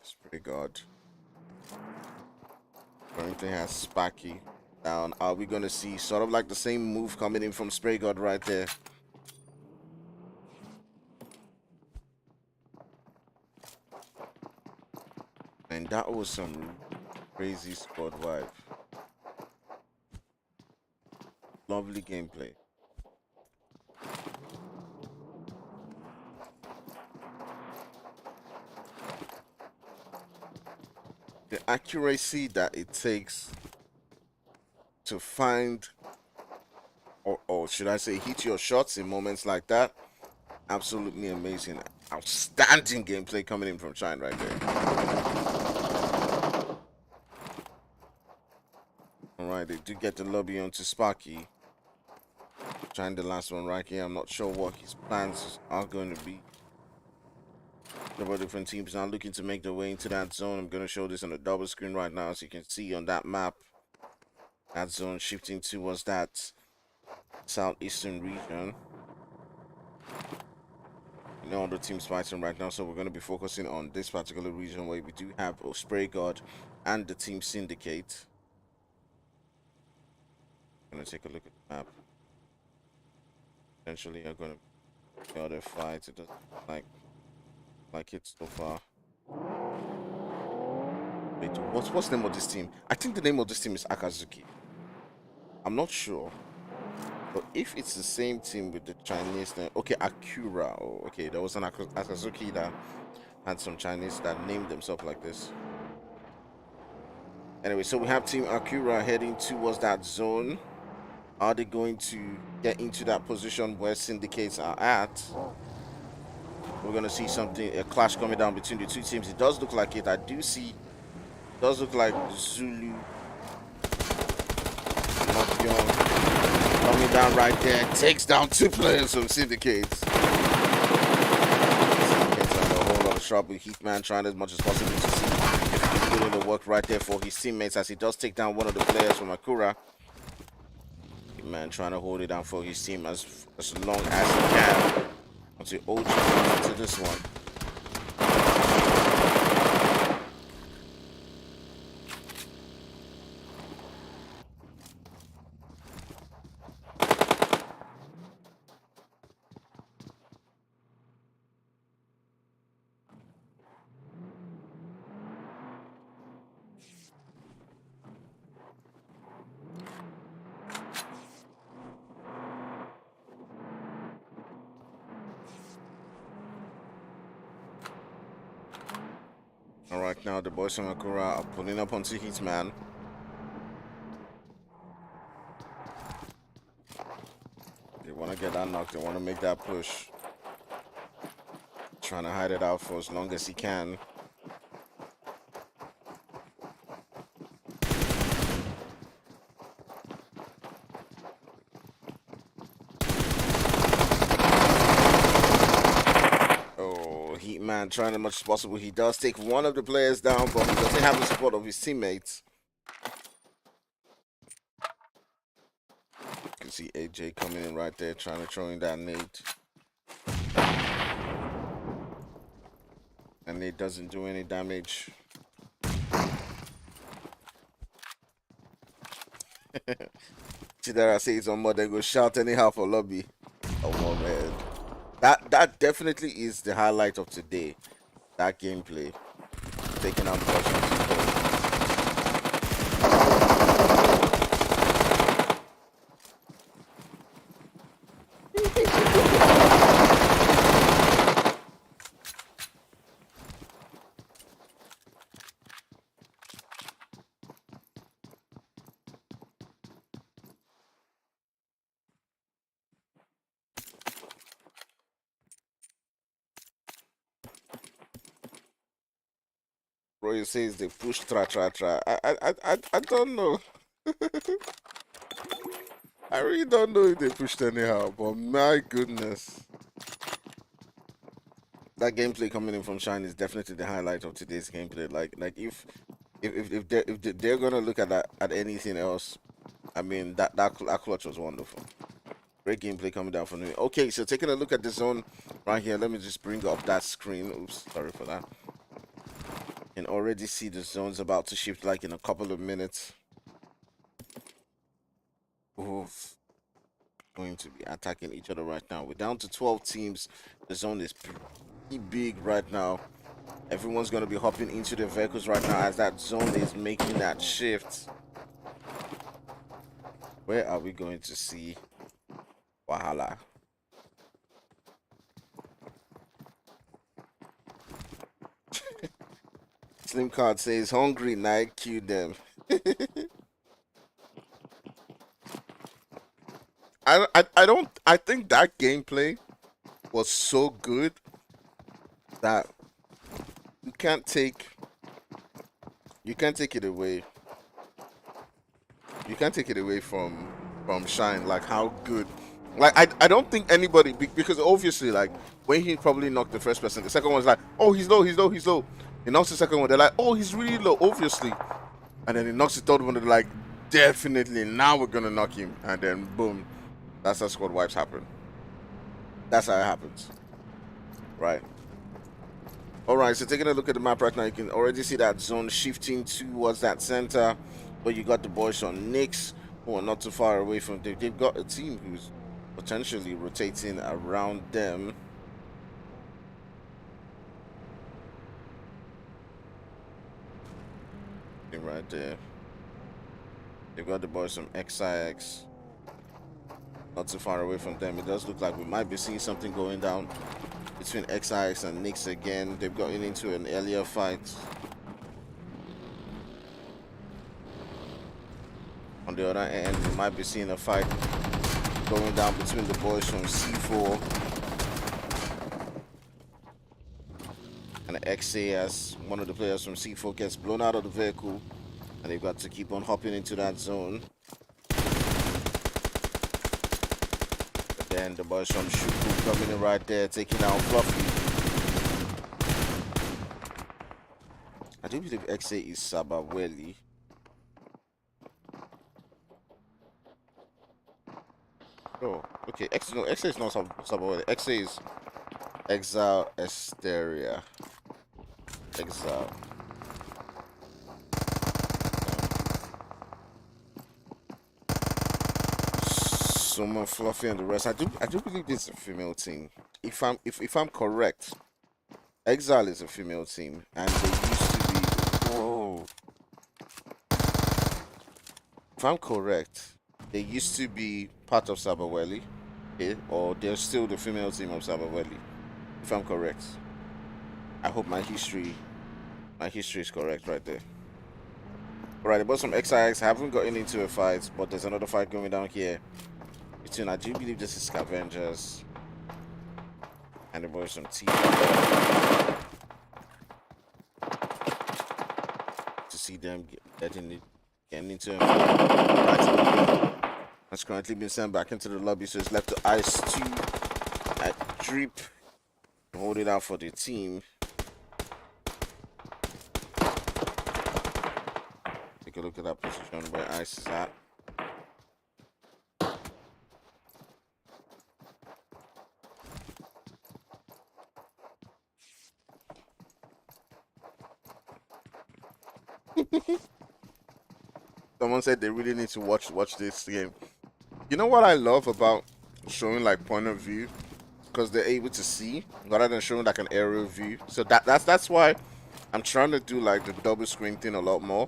Spray God currently has Spacky down. Are we going to see sort of like the same move coming in from Spray God right there? And that was some crazy squad vibe. Lovely gameplay. The accuracy that it takes to find, or should I say, hit your shots in moments like that, absolutely amazing. Outstanding gameplay coming in from Shine right there. Alright, they do get the lobby onto Sparky. Shine the last one right here. I'm not sure what his plans are going to be. Several different teams now looking to make their way into that zone. I'm going to show this on a double screen right now, so you can see on that map. That zone shifting towards that southeastern region. No other teams fighting right now, so we're going to be focusing on this particular region where we do have Spray God and the team Syndicate. I'm going to take a look at the map. Essentially, I'm going to the other fight. It doesn't look like it so far. Wait, what's the name of this team? I think the name of this team is Akazuki. I'm not sure. But if it's the same team with the Chinese name, okay, Akura. Oh, okay, there was an Akazuki that had some Chinese that named themselves like this. Anyway, so we have Team Akura heading towards that zone. Are they going to get into that position where Syndicates are at? We're going to see a clash coming down between the two teams. It does look like it. I do see, it does look like Zulu, not young, coming down right there. Takes down two players from Syndicates. Syndicates under a whole lot of trouble. Heatman trying as much as possible to see if he can put in the work right there for his teammates as he does take down one of the players from Akura. Heatman trying to hold it down for his team as long as he can. Onto OG into this one. All right, now the boys from Akura are pulling up onto Hitman. They want to get that knock. They want to make that push. Trying to hide it out for as long as he can. Man, trying as much as possible. He does take one of the players down, but he doesn't have the support of his teammates. You can see AJ coming in right there, trying to throw in that nade. And it doesn't do any damage. See that I say it's on mod, they go shout anyhow for lobby. Oh man. That definitely is the highlight of today. That gameplay. Taking out Russian. Bro, says they push tra. I don't know. I really don't know if they pushed anyhow, but my goodness. That gameplay coming in from Shine is definitely the highlight of today's gameplay. Like if they're gonna look at that at anything else, I mean that clutch was wonderful. Great gameplay coming down from me. Okay, so taking a look at the zone right here. Let me just bring up that screen. Oops, sorry for that. You can already see the zone's about to shift like in a couple of minutes. Oof. Going to be attacking each other right now. We're down to 12 teams. The zone is pretty big right now. Everyone's going to be hopping into their vehicles right now as that zone is making that shift. Where are we going to see Wahala? Slim Card says hungry, night cue them. I think that gameplay was so good that you can't take it away. You can't take it away from Shine, like how good. Like I don't think anybody, because obviously like when he probably knocked the first person, the second one's like, oh, he's low. He knocks the second one, they're like, oh, he's really low, obviously. And then he knocks the third one, they're like, definitely, now we're gonna knock him. And then boom, that's how squad wipes happen. That's how it happens. Right. Alright, so taking a look at the map right now, you can already see that zone shifting towards that center. But you got the boys on Knicks, who are not too far away from them. They've got a team who's potentially rotating around them. Right there. They've got the boys from XIX. Not too far away from them. It does look like we might be seeing something going down between XIX and Knicks again. They've gotten into an earlier fight. On the other end, we might be seeing a fight going down between the boys from C4 and XA, as one of the players from C4 gets blown out of the vehicle, and they've got to keep on hopping into that zone. But then the boys from SHUKU coming in right there, taking out Fluffy. I do believe XA is Sabaweli. Oh, okay. XA is not Sabaweli. XA is EXILE Asteria. EXILE. Summer, Fluffy, and the rest. I do believe this is a female team. If I'm correct, EXILE is a female team, and they used to be. Whoa. If I'm correct, they used to be part of Sabaweli, okay? Or they're still the female team of Sabaweli. If I'm correct. I hope my history My history is correct right there. Alright, about some XIX. Haven't gotten into a fight, but there's another fight going down here between, I do believe this is Scavengers and the boys from T. To see them getting into a fight. Has currently been sent back into the lobby, so it's left to Ice 2 at Drip. Hold it out for the team. Take a look at that position where Ice is at. Someone said they really need to watch this game. You know what I love about showing like point of view, because they're able to see rather than showing like an aerial view. So that's why I'm trying to do like the double screen thing a lot more,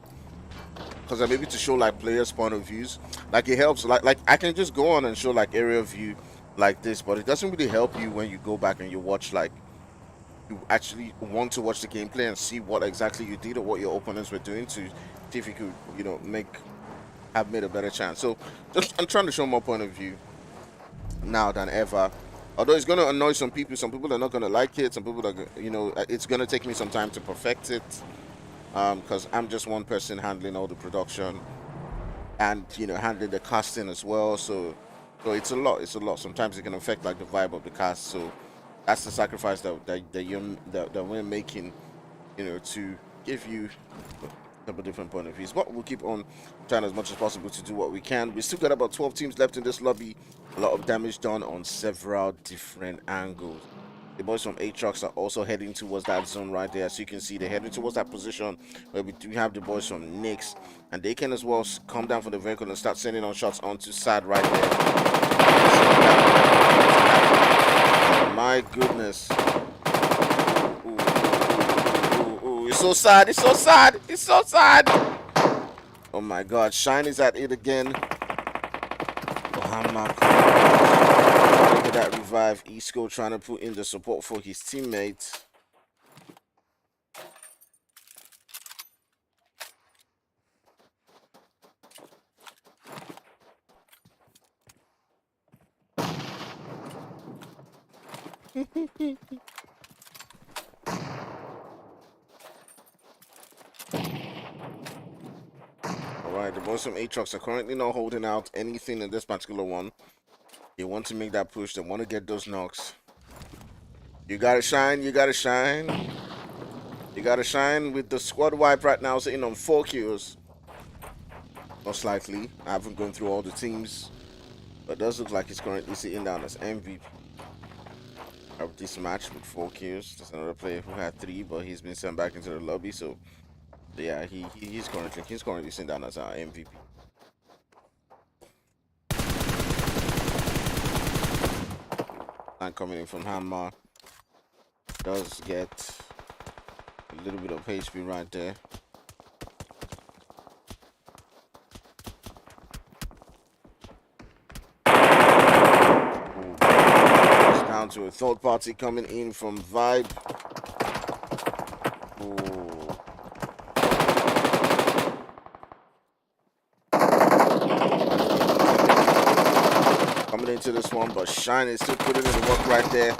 because I'm able to show like players' point of views. Like it helps. Like I can just go on and show like aerial view like this, but it doesn't really help you when you go back and you watch, like you actually want to watch the gameplay and see what exactly you did or what your opponents were doing to see if you could, you know, have made a better chance. So I'm trying to show more point of view now than ever. Although it's going to annoy some people are not going to like it. Some people are, you know, it's going to take me some time to perfect it, because I'm just one person handling all the production and, you know, handling the casting as well. So it's a lot. Sometimes it can affect like the vibe of the cast. So that's the sacrifice that we're making, you know, to give you a different point of views. But we'll keep on trying as much as possible to do what we can. We still got about 12 teams left in this lobby. A lot of damage done on several different angles. The boys from ATROX are also heading towards that zone right there. As you can see, they're heading towards that position where we do have the boys from NYX, and they can as well come down from the vehicle and start sending on shots onto SAD right there. Oh, my goodness. It's so sad. It's so sad. It's so sad. Oh my God. Shine is at it again. Look at that revive. Isco trying to put in the support for his teammates. Alright, the boys from ATROX are currently not holding out anything in this particular one. They want to make that push. They want to get those knocks. You gotta shine. You gotta shine. You gotta shine with the squad wipe right now sitting on 4 kills. Most likely. I haven't gone through all the teams, but it does look like he's currently sitting down as MVP of this match with 4 kills. There's another player who had 3, but he's been sent back into the lobby. So yeah, he's currently sitting down as our MVP. And coming in from Hammer does get a little bit of HP right there. Ooh. It's down to a third party coming in from Vibe. Ooh. Coming into this one, but Shine is still putting in the work right there.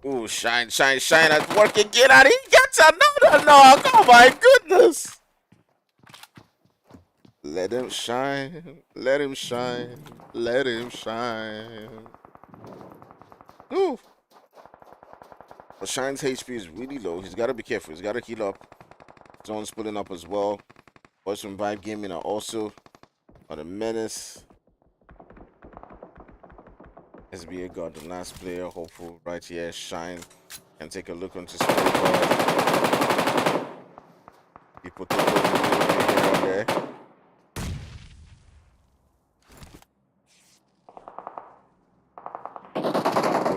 Ooh, Shine at work again, and he gets another knock. Oh my goodness! Let him shine, let him shine, let him shine. Ooh. But Shine's HP is really low. He's got to be careful. He's got to heal up. Zone's pulling up as well. Boys from Vibe Gaming are also on a menace. SBA got the last player, hopeful right here. Shine can take a look onto screen. He put the here and there.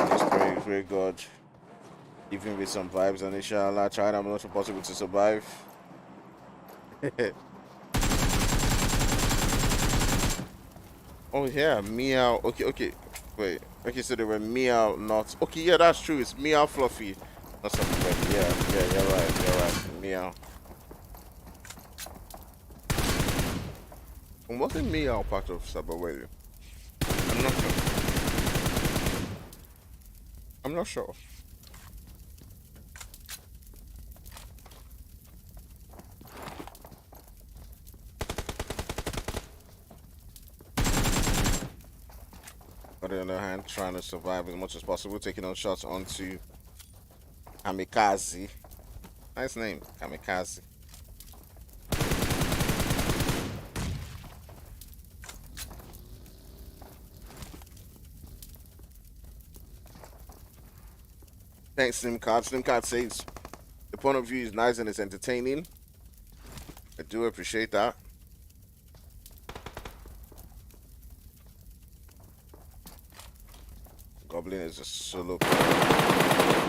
Just pray God, even with some vibes, and inshallah, trying I'm not possible to survive. Oh yeah, meow. Okay. Wait. Okay, so they were meow, not. Okay, yeah, that's true. It's meow Fluffy Not Sabaweli. Yeah, you're right. Meow. And wasn't Meow part of Sabaweli? I'm not sure. I'm not sure. On the other hand, trying to survive as much as possible, taking on shots onto Kamikaze. Nice name, Kamikaze. Thanks, Slim Card. Slim Card says the point of view is nice and it's entertaining. I do appreciate that. Goblin is a solo player,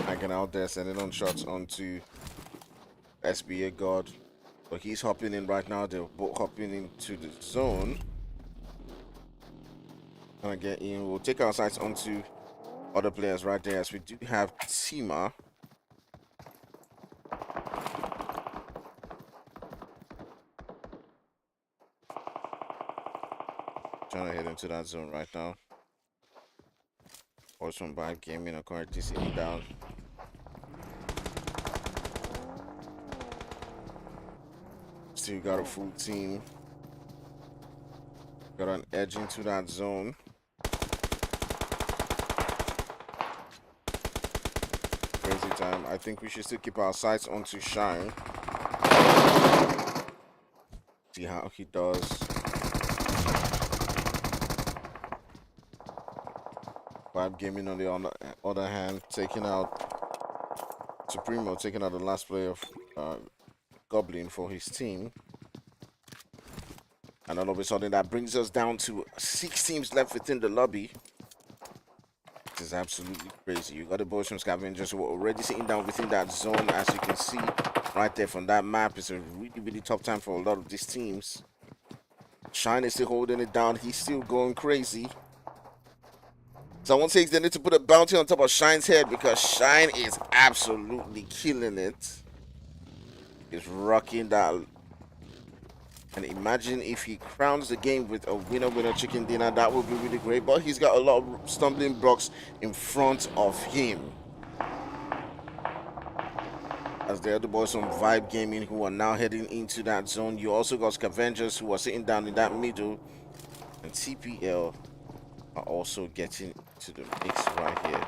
hanging out there, sending on shots onto SBA God. But he's hopping in right now. They're both hopping into the zone. Gonna get in. We'll take our sights onto other players right there, as we do have Tima. Trying to head into that zone right now. Boys from Vibe Gaming are currently sitting down. Still got a full team. Got an edge into that zone. Crazy time. I think we should still keep our sights onto Shine. See how he does. Vibe Gaming on the other hand, taking out Supremo, taking out the last player of Goblin for his team. And all of a sudden that brings us down to 6 teams left within the lobby. This is absolutely crazy. You got the boys from Scavengers who are already sitting down within that zone, as you can see right there from that map. It's a really tough time for a lot of these teams. Shine is still holding it down. He's still going crazy. Someone says they need to put a bounty on top of Shine's head, because Shine is absolutely killing it. He's rocking that. And imagine if he crowns the game with a winner chicken dinner. That would be really great. But he's got a lot of stumbling blocks in front of him. As the other boys from Vibe Gaming who are now heading into that zone. You also got Scavengers who are sitting down in that middle. And TPL are also getting to the mix right here.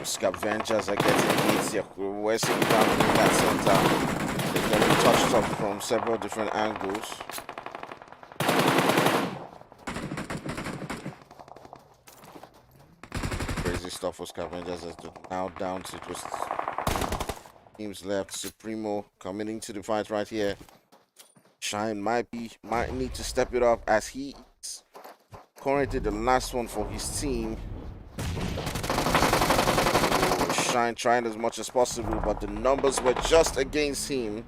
Scavengers are getting hits here. We're sitting down in that center. They're getting touched up from several different angles. Crazy stuff for Scavengers, as they're now down to just teams left. Supremo coming into the fight right here. Shine might need to step it up, as he is currently the last one for his team. Shine trying as much as possible, but the numbers were just against him.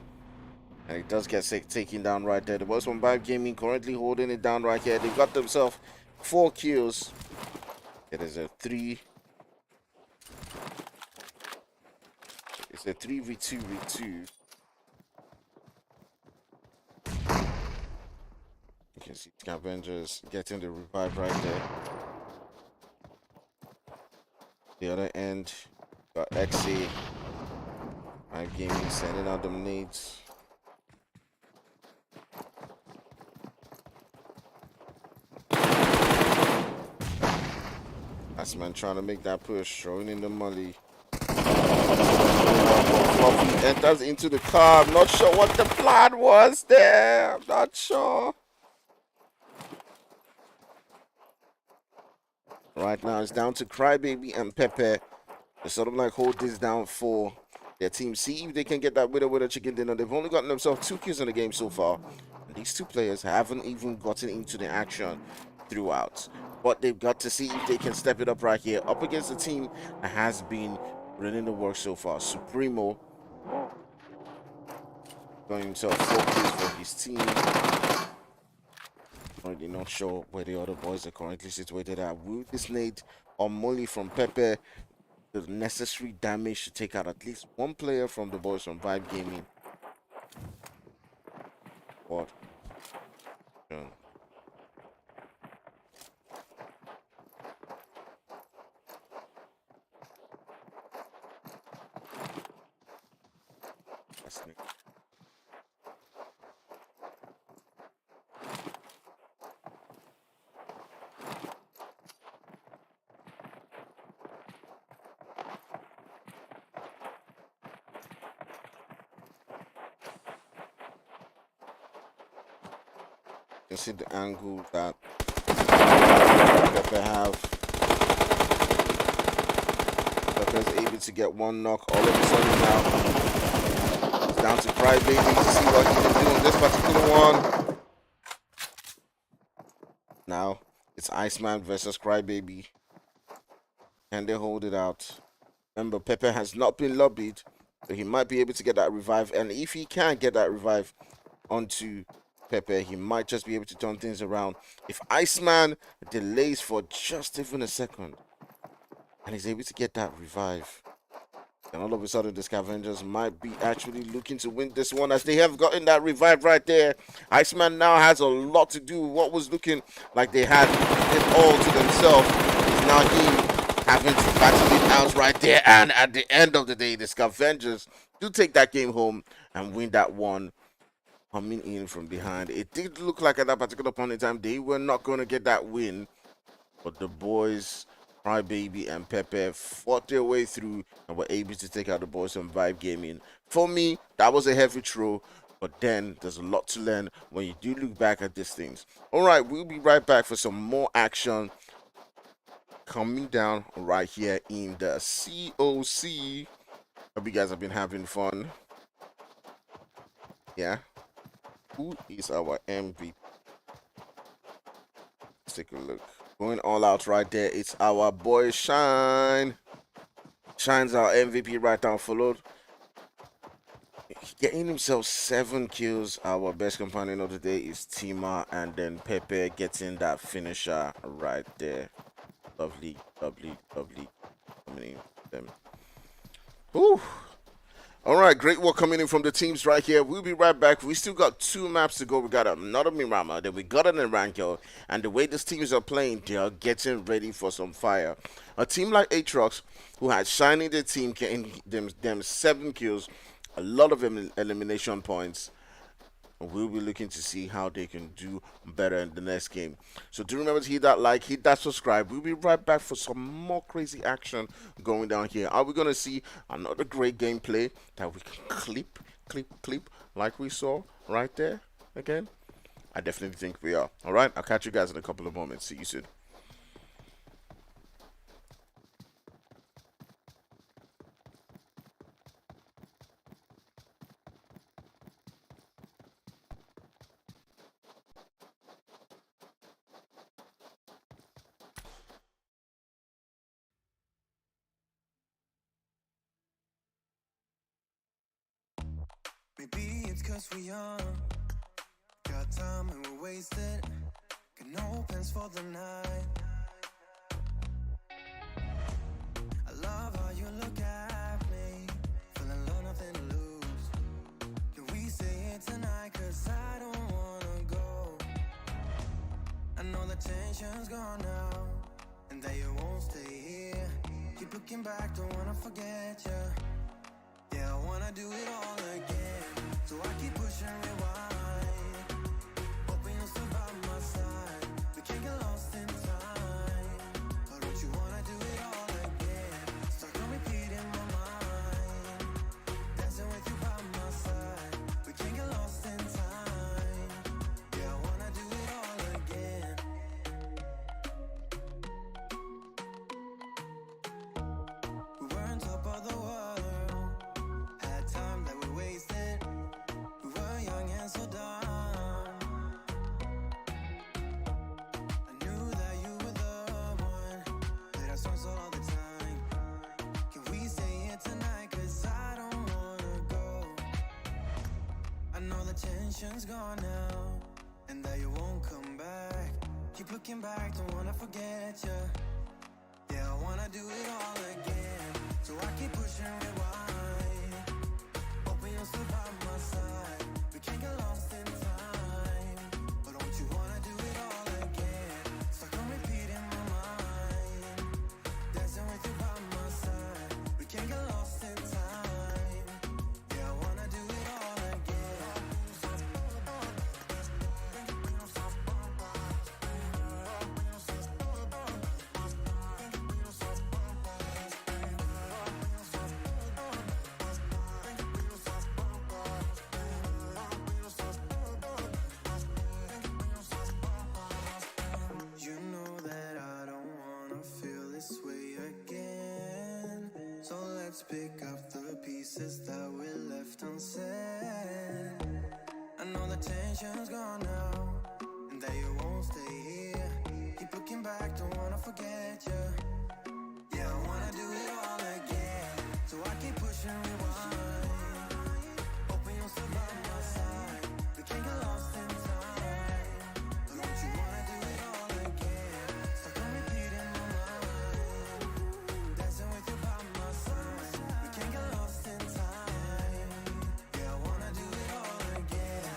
And he does get taken down right there. The boys from Vibe Gaming currently holding it down right here. They've got themselves 4 kills. It is a 3. It's a 3v2v2. You can see Scavengers getting the revive right there. The other end, got XA. Vibe Gaming sending out them nades. That's man trying to make that push, throwing in the molly. Fluffy enters into the car. I'm not sure what the plan was there. I'm not sure. Right now it's down to Crybaby and Pepe. They sort of like hold this down for their team. See if they can get that winner chicken dinner. They've only gotten themselves 2 kills in the game so far. And these 2 players haven't even gotten into the action throughout. But they've got to see if they can step it up right here. Up against a team that has been running the work so far. Supremo got himself 4 kills for his team. Currently not sure where the other boys are currently situated at. Will this nade or molly from Pepe the necessary damage to take out at least one player from the boys from Vibe Gaming. What? That's it. You can see the angle that Pepper have. Pepper's able to get one knock all of a sudden now. It's down to Crybaby to see what he can do on this particular one. Now it's Iceman versus Crybaby. Can they hold it out? Remember, Pepper has not been lobbied, so he might be able to get that revive. And if he can't get that revive onto Pepper, he might just be able to turn things around. If Iceman delays for just even a second and he's able to get that revive, then all of a sudden the Scavengers might be actually looking to win this one, as they have gotten that revive right there. Iceman now has a lot to do with what was looking like they had it all to themselves. It's now him having to battle it out right there, and at the end of the day, the Scavengers do take that game home and win that one, coming in from behind. It did look like at that particular point in time they were not going to get that win, but the boys, Crybaby and Pepper, fought their way through and were able to take out the boys from Vibe Gaming. For me, that was a heavy throw, but then there's a lot to learn when you do look back at these things. All right, we'll be right back for some more action coming down right here in the COC. Hope you guys have been having fun. Yeah. Who is our MVP? Let's take a look. Going all out right there. It's our boy Shine. Shine's our MVP right now, followed. Getting himself 7 kills. Our best companion of the day is Tima, and then Pepe getting that finisher right there. Lovely, lovely, lovely. How many of them? Whew. All right, great work coming in from the teams right here. We'll be right back. We still got 2 maps to go. We got another Mirama, then we got an Aranko, and the way these teams are playing, they are getting ready for some fire. A team like ATROX, who had Shine in their team, getting them 7 kills, a lot of elimination points. We'll be looking to see how they can do better in the next game. So do remember to hit that like, hit that subscribe. We'll be right back for some more crazy action going down here. Are we going to see another great gameplay that we can clip like we saw right there again? I definitely think we are. All right, I'll catch you guys in a couple of moments. See you soon. Maybe it's cause we're young, got time and we're wasted, got no plans for the night. I love how you look at me, feeling like nothing to lose. Can we say it tonight, cause I don't wanna go. I know the tension's gone now, and that you won't stay here. Keep looking back, don't wanna forget you. Yeah, I wanna do it all again, so I keep pushing rewind, hoping you'll still by my side. We can't get lost in time, but don't you wanna do it all again? Start to repeat in my mind, dancing with you by my side. We can't get lost in time, yeah, I wanna do it all again. We were on top of the world, time that we wasted. We were young and so dumb. I knew that you were the one, played our songs all the time. Can we say it tonight, cause I don't wanna go. I know the tension's gone now, and that you won't come back. Keep looking back, don't wanna forget you. Yeah, I wanna do it all again, So I keep pushing rewind, hoping you'll still by my side. We can't get lost in time, but don't you wanna do it all again? Stuck on repeat in my mind, dancing with you by my side. We can't get lost in time, yeah, I wanna do it all again. You know that I don't wanna feel this way again. So let's pick up the pieces that we left unsaid. I know the tension's gone now, and that you won't stay here. Keep looking back, don't wanna forget you. Yeah, I wanna do it all again. So I keep pushing rewind, hoping you'll still by my side. We can't get lost in time, but don't you wanna do it all again? Stuck on repeat in my mind, dancing with you by my side. We can't get lost in time, yeah, I wanna do it all again.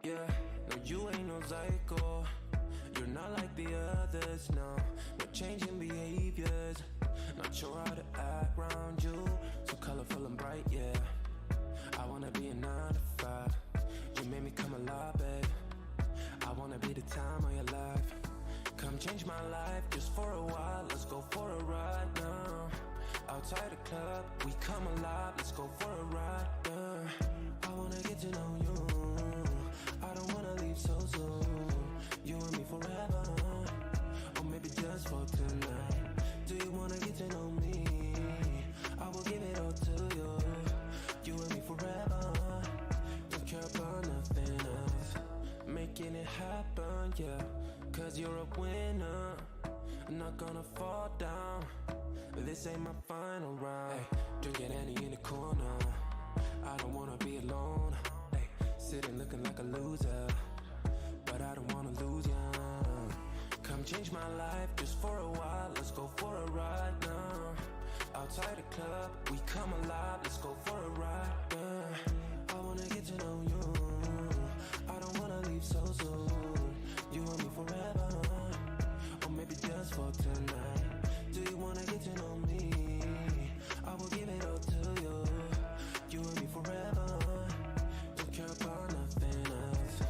Yeah, no, you ain't no psycho. You're not like the others, no. No changing behaviors. Not sure how to act around you. So colorful and bright, yeah. I wanna be a 9 to 5. You made me come alive, babe. I wanna be the time of your life. Come change my life just for a while. Let's go for a ride now. Outside the club, we come alive. Let's go for a ride, yeah. I wanna get to know you. I don't wanna leave so soon. You and me forever, or maybe just for tonight. Do you wanna get to know me? I will give it all to you. You and me forever. Don't care about nothing else. Making it happen, yeah. Cause you're a winner. I'm not gonna fall down. This ain't my final round. Hey, drinking Annie in the corner. I don't wanna be alone. Hey, sitting looking like a loser, but I don't wanna lose ya. Come change my life just for a while. Let's go for a ride now. Outside the club, we come alive. Let's go for a ride, yeah. I wanna get to know you. I don't wanna leave so soon. You and me forever, or maybe just for tonight. Do you wanna get to know me? I will give it all to you. You and me forever. Don't care about nothing else.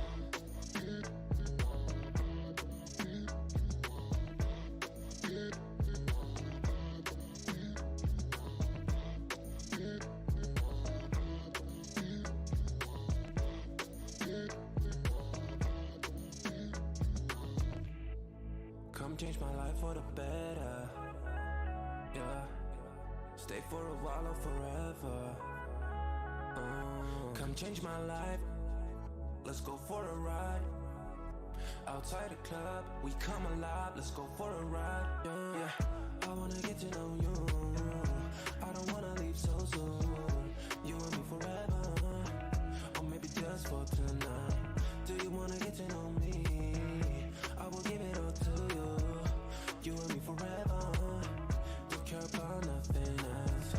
Come change my life for the better, yeah. Stay for a while or forever. Come change my life. Let's go for a ride. Outside the club, we come alive. Let's go for a ride, yeah. I wanna get to know you. I don't wanna leave so soon. You and me forever, or maybe just for tonight. Do you wanna get to know me? I will give it all to you. You and me forever. Don't care about nothing else.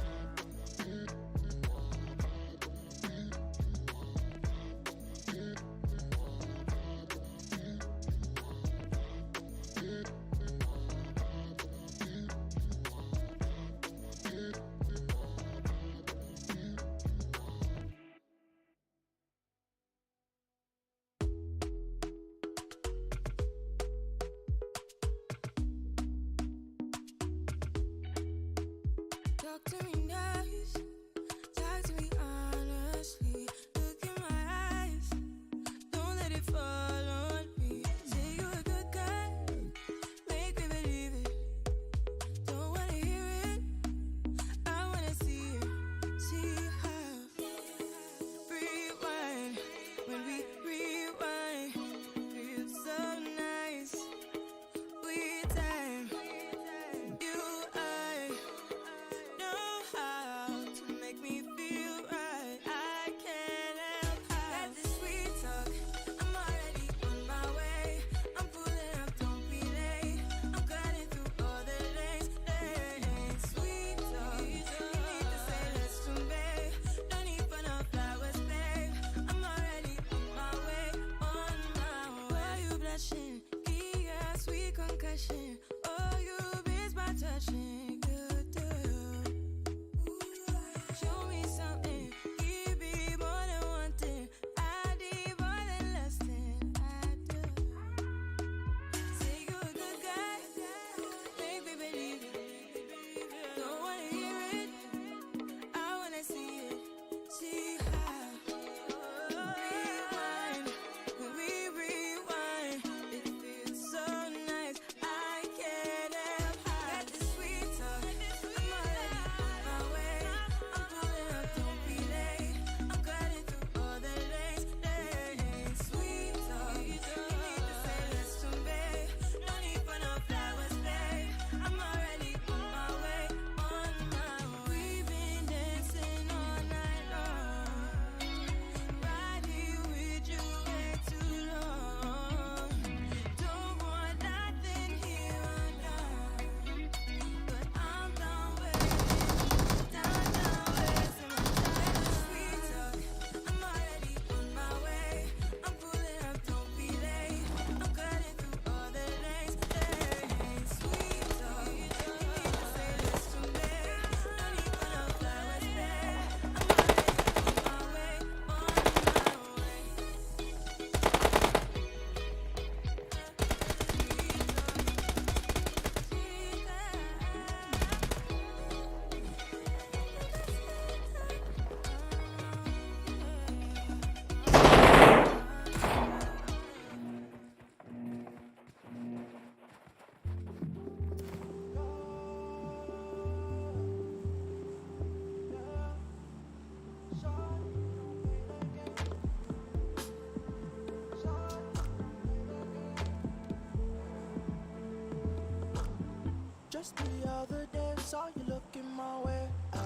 Just the other day, saw you looking my way. I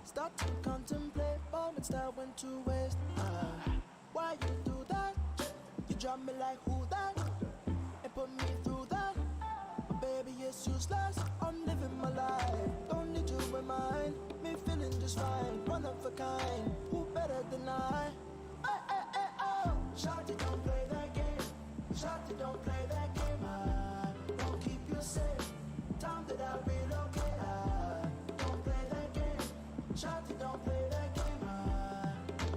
start to contemplate moments that went to waste. Why you do that? You drop me like who that? And put me through that. But baby, it's useless. I'm living my life. Don't need you in mind. Me feeling just fine. One of a kind. Who better than I? Oh. Shawty, don't play that game. Shawty, don't play that game. Don't keep you safe. Time that I'll relocate. Don't play that game. Shawty, don't play that game.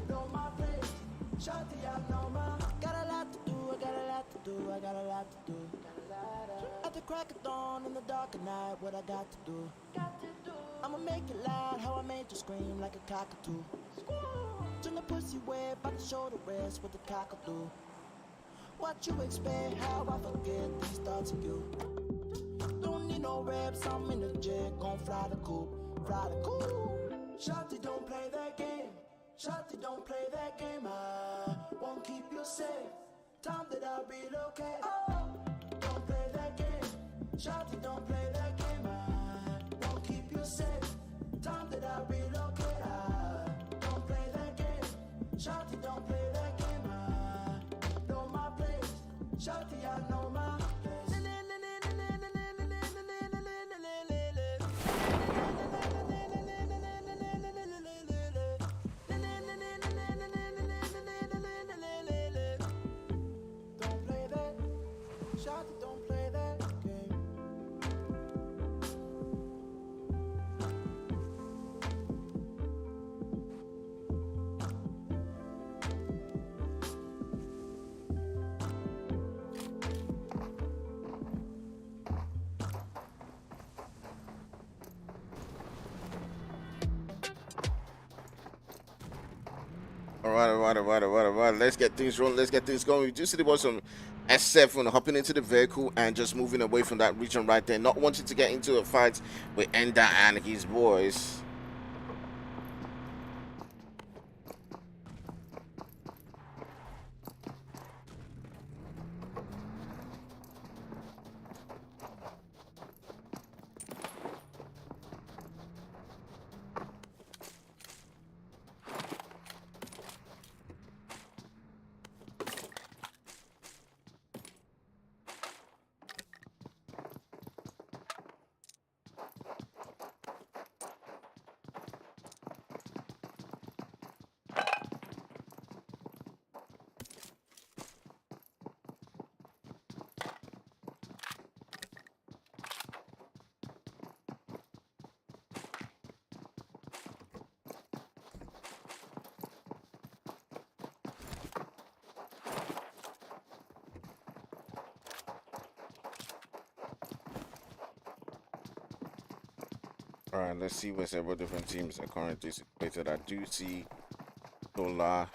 Know my place. Shawty, I know my. Got a lot to do. I got a lot to do. I got a lot to do. At the crack of dawn in the dark of night, what I got to do? I'ma make it loud, how I made you scream like a cockatoo. Turn the pussy way, by the shoulder rest with the cockatoo. What you expect, how I forget these thoughts of you. Don't need no reps, I'm in the jet, gon' fly the coop, fly the coop. Shawty, don't play that game. Shawty, don't play that game. I won't keep you safe. Time that I'll relocate. Oh, don't play that game. Shawty, don't play that game. I won't keep you safe. Time that I'll relocate. Don't play that game. Shawty, don't play that game. I know my place. Shawty, I know my place. Don't play that. Shawty, don't play that game. All right. Let's get things rolling. Let's get things going. We do see there was some S7 hopping into the vehicle and just moving away from that region right there, not wanting to get into a fight with Ender and his boys. All right, let's see where several different teams are currently situated. I do see Solar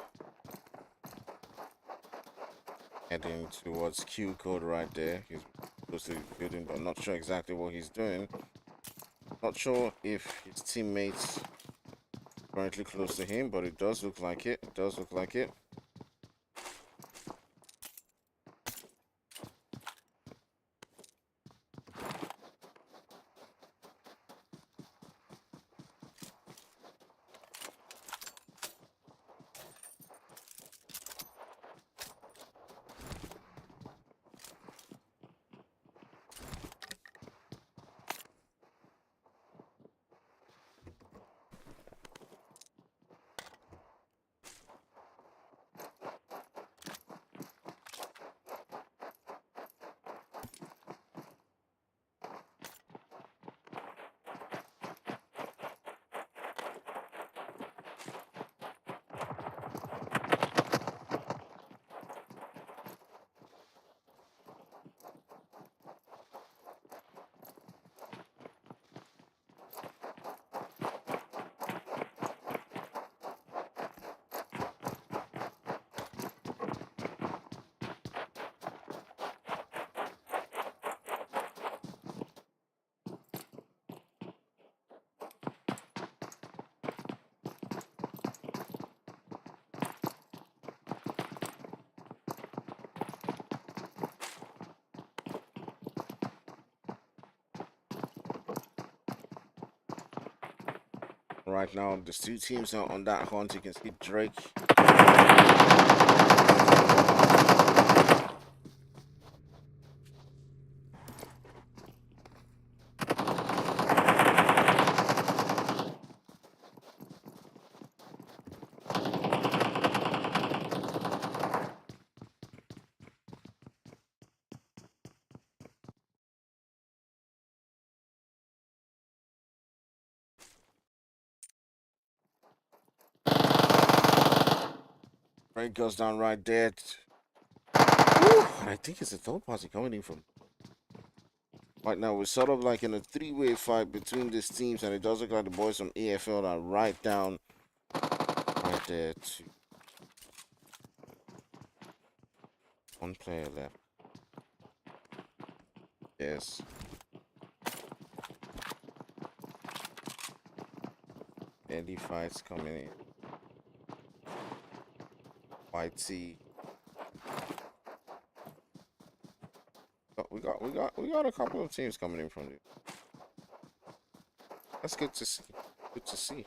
heading towards Q code right there. He's close to the building, but I'm not sure exactly what he's doing. Not sure if his teammates currently close to him, but it does look like it. It does look like it. Right now, there's two teams now on that hunt. You can see Drake. Drake goes down right there. Woo! I think it's a third party coming in from. Right now, we're sort of like in a three-way fight between these teams, and it does look like the boys from AFL are right down right there. One player left. Yes. Early fights coming in. YT. We got a couple of teams coming in from there. That's good to see. Good to see.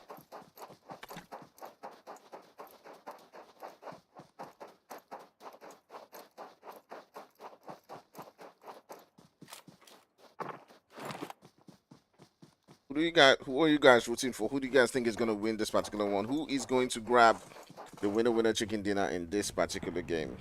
Who are you guys rooting for? Who do you guys think is going to win this particular one? Who is going to grab the winner chicken dinner in this particular game?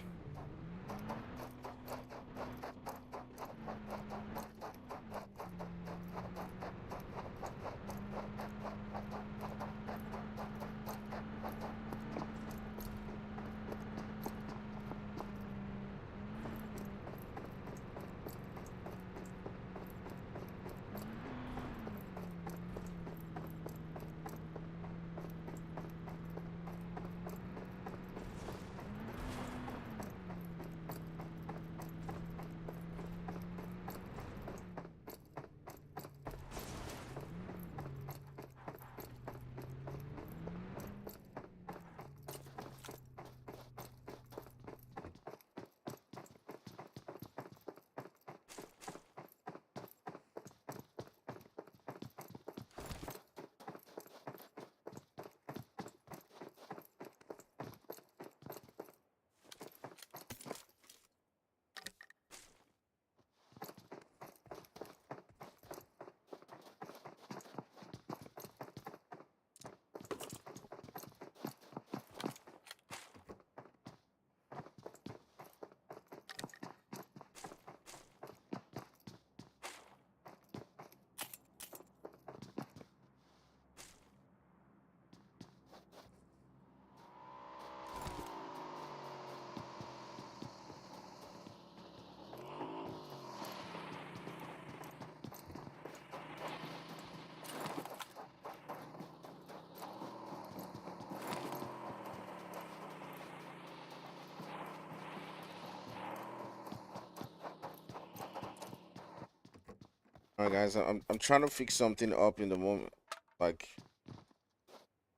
All right, guys, I'm trying to fix something up in the moment, like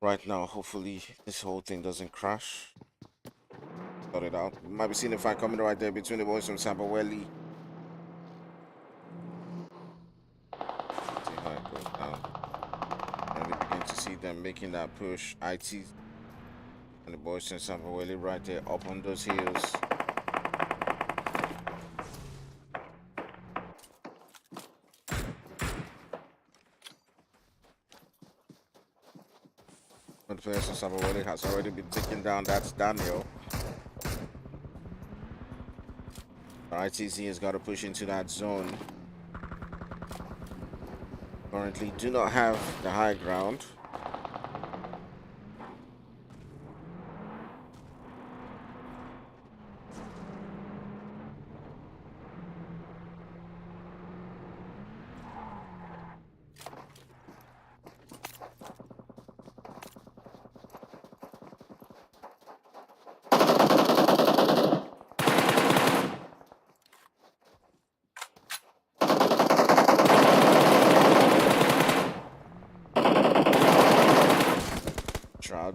right now. Hopefully, this whole thing doesn't crash. Sort it out. You might be seeing a fight coming right there between the boys from SABAWELI. See how it goes down. And we begin to see them making that push. IT and the boys from SABAWELI right there up on those heels. The player from SABAWELI has already been taken down. That's Daniel. ITZ has got to push into that zone. Currently do not have the high ground.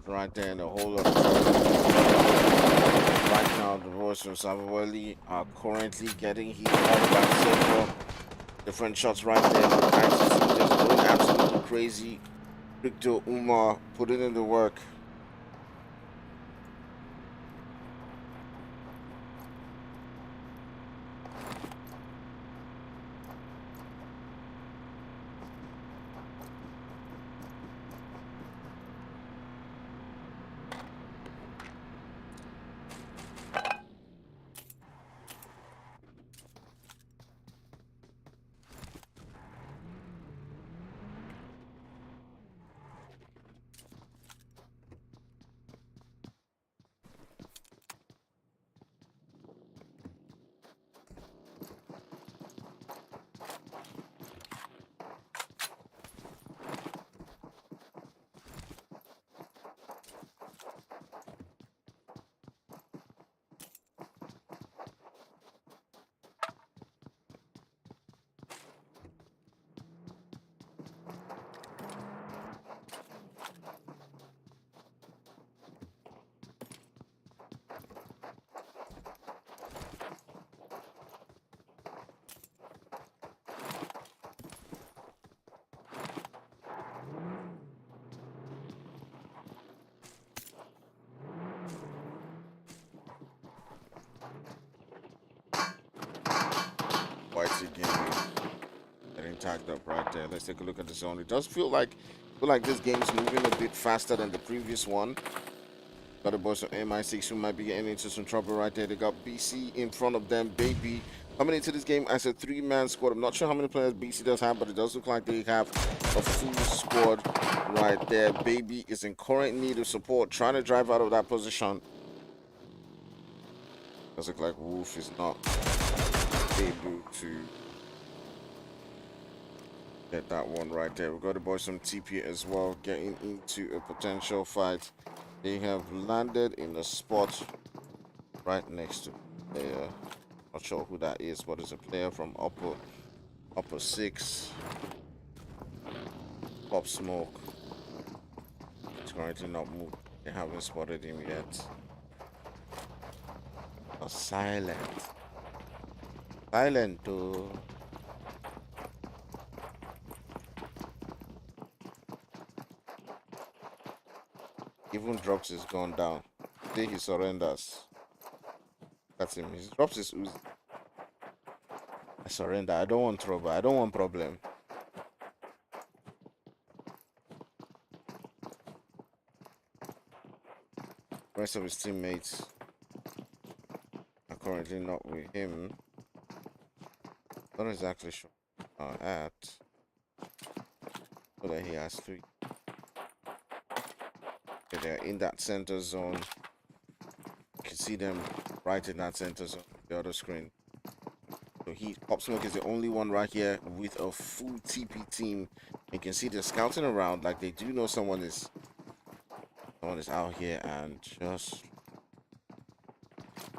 Right there in a whole lot of trouble. Right now, the boys from SABAWELI are currently getting hit by several different shots right there. ITC just going absolutely crazy Victor Umar putting in the work. Whitey Gaming getting tagged up right there. Let's take a look at the zone. It does feel like this game's moving a bit faster than the previous one. Got the boys from MI6 who might be getting into some trouble right there. They got BC in front of them. Baby coming into this game as a 3-man squad. I'm not sure how many players BC does have, but it does look like they have a full squad right there. Baby is in current need of support, trying to drive out of that position. Does look like Wolf is not able to get that one right there. We've got the boys from TP as well getting into a potential fight. They have landed in a spot right next to player. Not sure who that is, but it's a player from upper 6. Pop Smoke. He's currently not moved. They haven't spotted him yet. Oh, silent. Silent too. Even drops is gone down. Today he surrenders. That's him. He drops his Uzi. I surrender. I don't want trouble. I don't want problem. The rest of his teammates are currently not with him. Not exactly sure at. So that he has 3. Okay, they're in that center zone. You can see them right in that center zone, the other screen. So Pop Smoke is the only one right here with a full TP team. You can see they're scouting around like they do know someone is out here and just,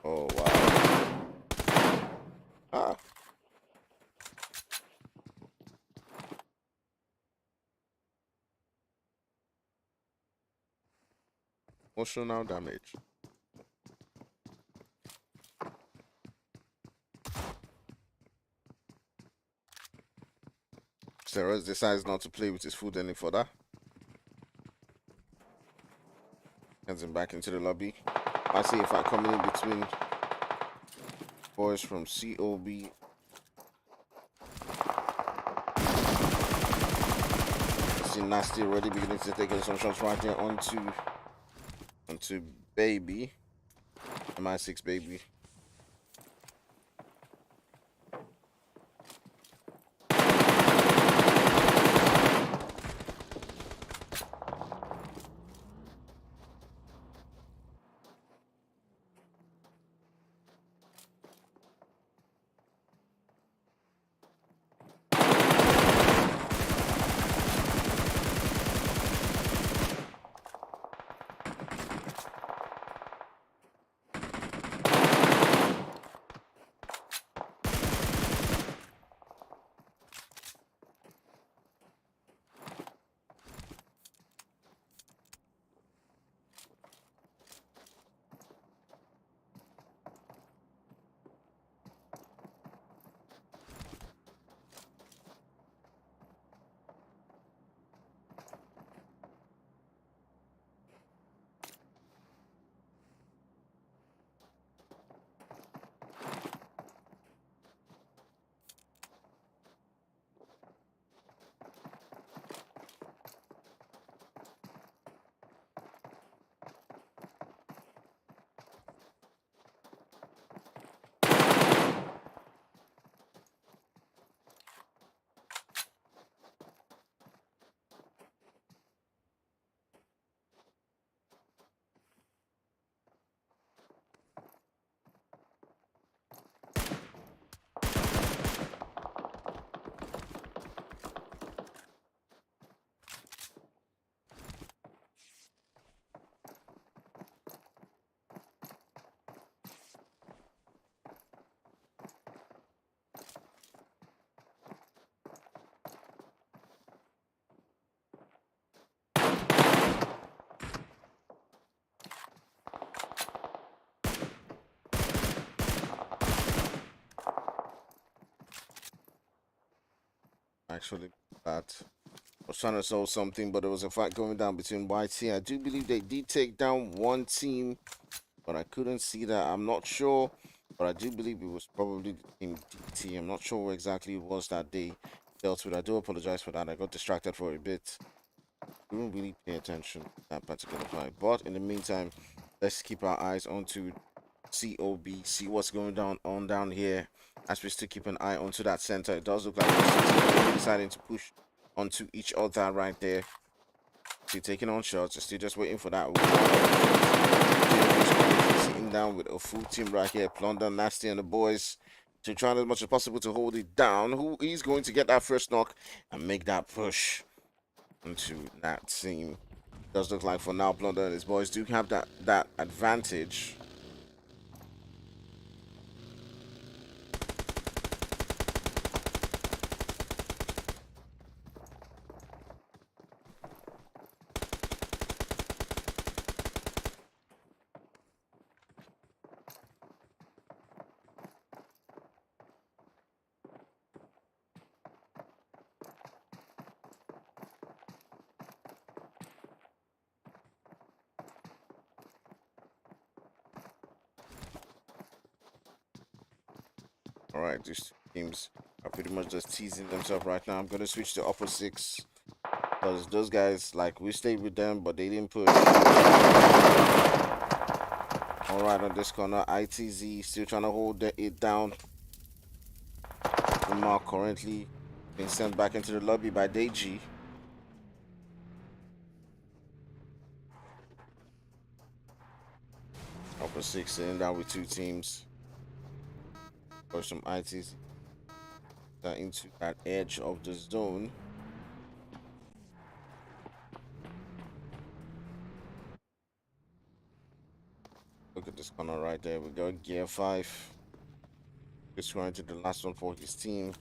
oh wow. Ah. Emotional damage. Sarah decides not to play with his food any further. Sends him back into the lobby. I see if I come in between boys from COB. See Nasty already beginning to take some shots right there onto Baby. MI6 Baby. actually that. I was trying to solve something, but there was a fight going down between YT. I do believe they did take down one team, but I couldn't see that. I'm not sure, but I do believe it was probably the team DT. I'm not sure what exactly it was that they dealt with. I do apologize for that. I got distracted for a bit. Didn't really pay attention to that particular fight. But in the meantime, let's keep our eyes onto COB, see what's going on down here as we still keep an eye onto that center. It does look like we're deciding to push onto each other right there. Still taking on shots, still just waiting for that one. Sitting down with a full team right here. Plunder, Nasty, and the boys to try as much as possible to hold it down. Who is going to get that first knock and make that push into that team? Does look like for now, Plunder and his boys do have that advantage. All right, these teams are pretty much just teasing themselves right now. I'm going to switch to upper six because those guys, like, we stayed with them, but they didn't push. All right, on this corner, ITZ still trying to hold it down. Mark currently being sent back into the lobby by Deji. Upper six sitting down with two teams. Or some ITs into that edge of the zone. Look at this corner right there. We got Gear 5. Just going to the last one for his team.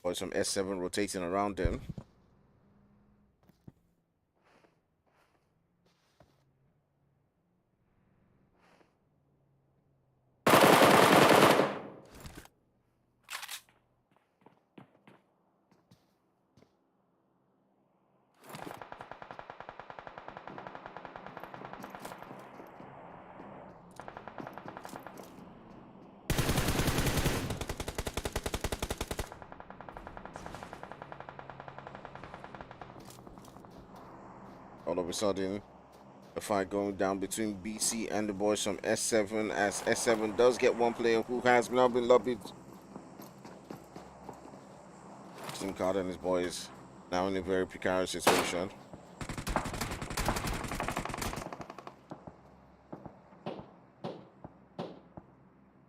Or some S7 rotating around them. All of a sudden, the fight going down between BC and the boys from S7, as S7 does get one player who has now been lobbied. Team Carter and his boys now in a very precarious situation.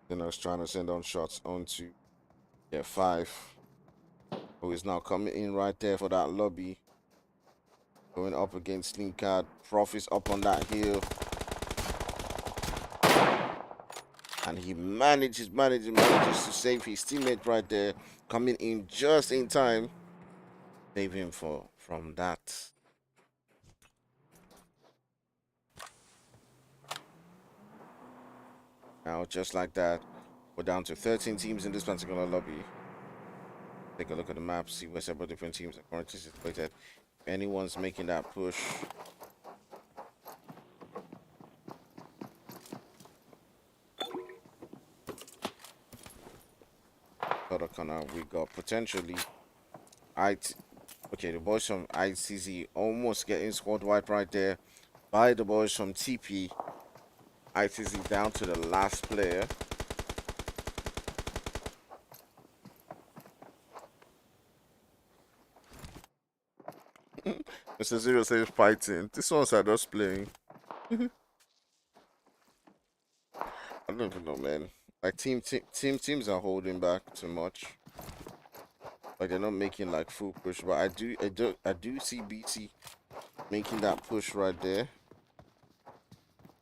Then I was trying to send on shots onto Gear 5, who is now coming in right there for that lobby. Going up against Slim Card. Prof is up on that hill. And he manages to save his teammate right there. Coming in just in time. Save him from that. Now, just like that, we're down to 13 teams in this particular lobby. Take a look at the map, see where several different teams are currently situated. If anyone's making that push, other corner, we got potentially okay, the boys from ICZ almost getting squad wiped right there by the boys from TP. ICZ down to the last player. Mr. Zero says fighting. This one's are just playing. I don't even know, man. Like teams are holding back too much. Like they're not making like full push, but I do see BC making that push right there.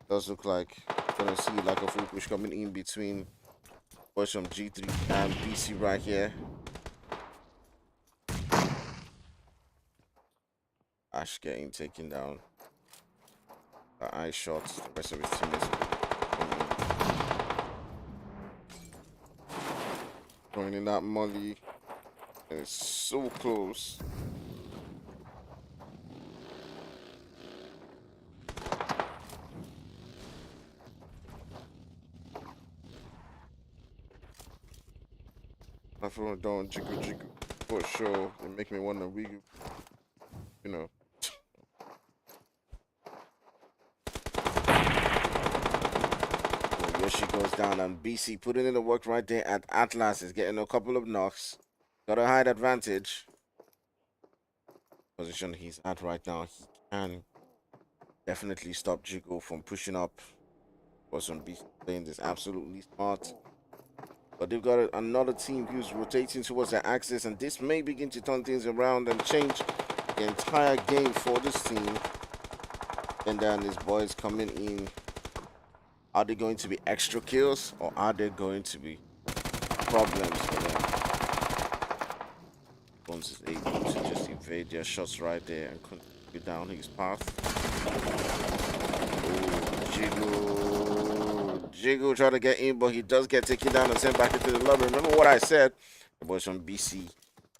Does look like gonna see like a full push coming in between boys from G3 and BC right here. Ash getting taken down. The eye shots. The rest of his teammates going in that molly. And it's so close. I feel don't jiggle jiggle for sure. They make me want to wiggle. You know. Well, Yoshi goes down and BC putting in the work right there at Atlas is getting a couple of knocks. Got a hide advantage. Position he's at right now, he can definitely stop Jiggle from pushing up. Person BC playing this absolutely smart. But they've got another team who's rotating towards their axis, and this may begin to turn things around and change the entire game for this team. And then his boys coming in. Are they going to be extra kills, or are there going to be problems for them? Bones is able to just evade their shots right there and continue down his path. Oh, Jiggle trying to get in, but he does get taken down and sent back into the lobby. Remember what I said? The boys from BC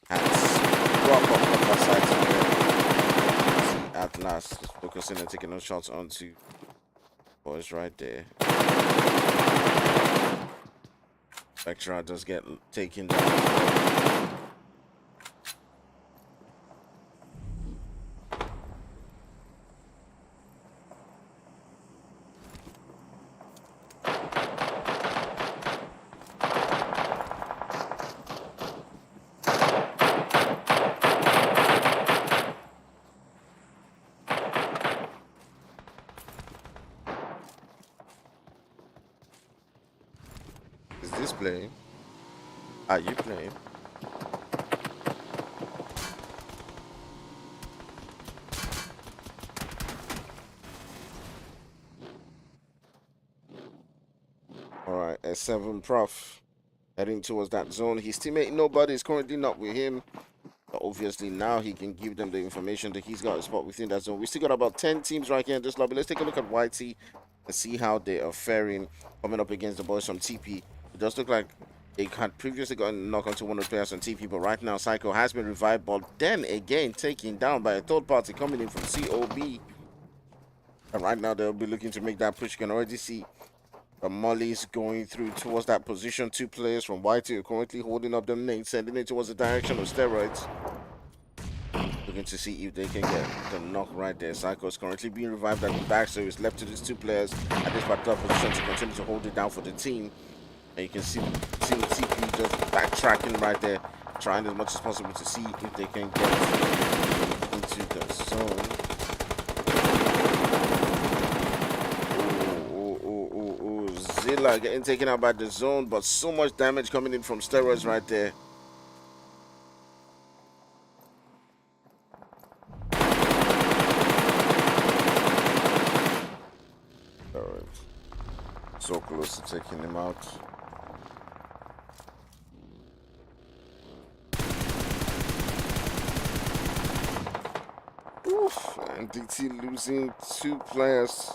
has drop up on that side here. At last, just focusing and taking those shots onto boys right there. Spectra does get taken down. Is this playing? Are you playing? Alright, S7 Prof heading towards that zone. His teammate Nobody is currently not with him. But obviously now he can give them the information that he's got a spot within that zone. We still got about 10 teams right here in this lobby. Let's take a look at YT and see how they are faring coming up against the boys from TP. It does look like they had previously gotten a knock onto one of the players on TP, but right now Psycho has been revived, but then again taken down by a third party coming in from COB. And right now they'll be looking to make that push. You can already see the Molly's going through towards that position. Two players from YT are currently holding up them nades, sending it towards the direction of steroids. Looking to see if they can get the knock right there. Psycho is currently being revived at the back, so it's left to these two players at this particular position to continue to hold it down for the team. And you can see TP just backtracking right there, trying as much as possible to see if they can get into the zone. Zilla getting taken out by the zone, but so much damage coming in from steroids right there. Alright. So close to taking him out. Oof, and DT losing two players.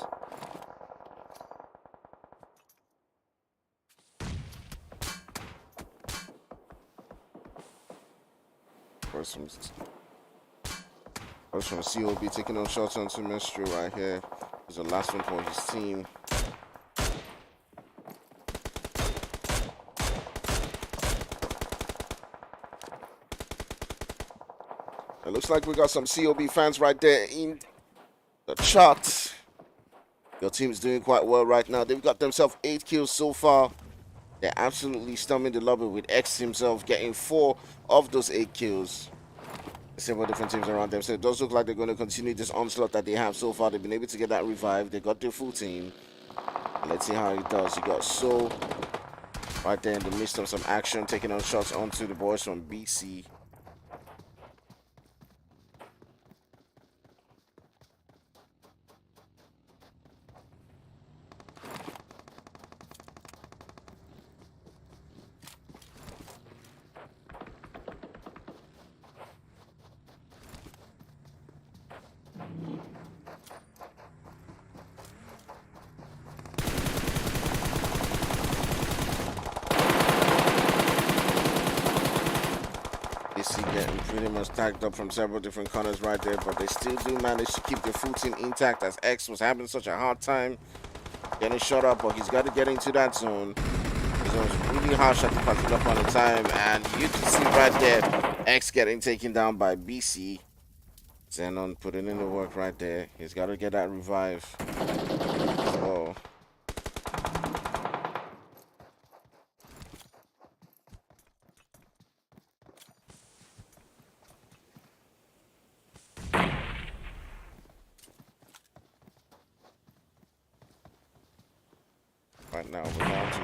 First from COB taking on shots onto Mystery right here. Is the last one for his team. It looks like we got some COB fans right there in the chat. Your team is doing quite well right now. They've got themselves 8 kills so far. They're absolutely storming the lobby with X himself getting 4 of those 8 kills. Several different teams around them. So it does look like they're going to continue this onslaught that they have so far. They've been able to get that revived. They got their full team. Let's see how he does. You got So right there in the midst of some action, taking on shots onto the boys from BC. getting pretty much tagged up from several different corners right there, but they still do manage to keep their footing intact as X was having such a hard time getting shot up, but he's got to get into that zone. The zone's really harsh at the particular point in time, and you can see right there, X getting taken down by BC. Xenon putting in the work right there. He's got to get that revive as well. Right now, we're down to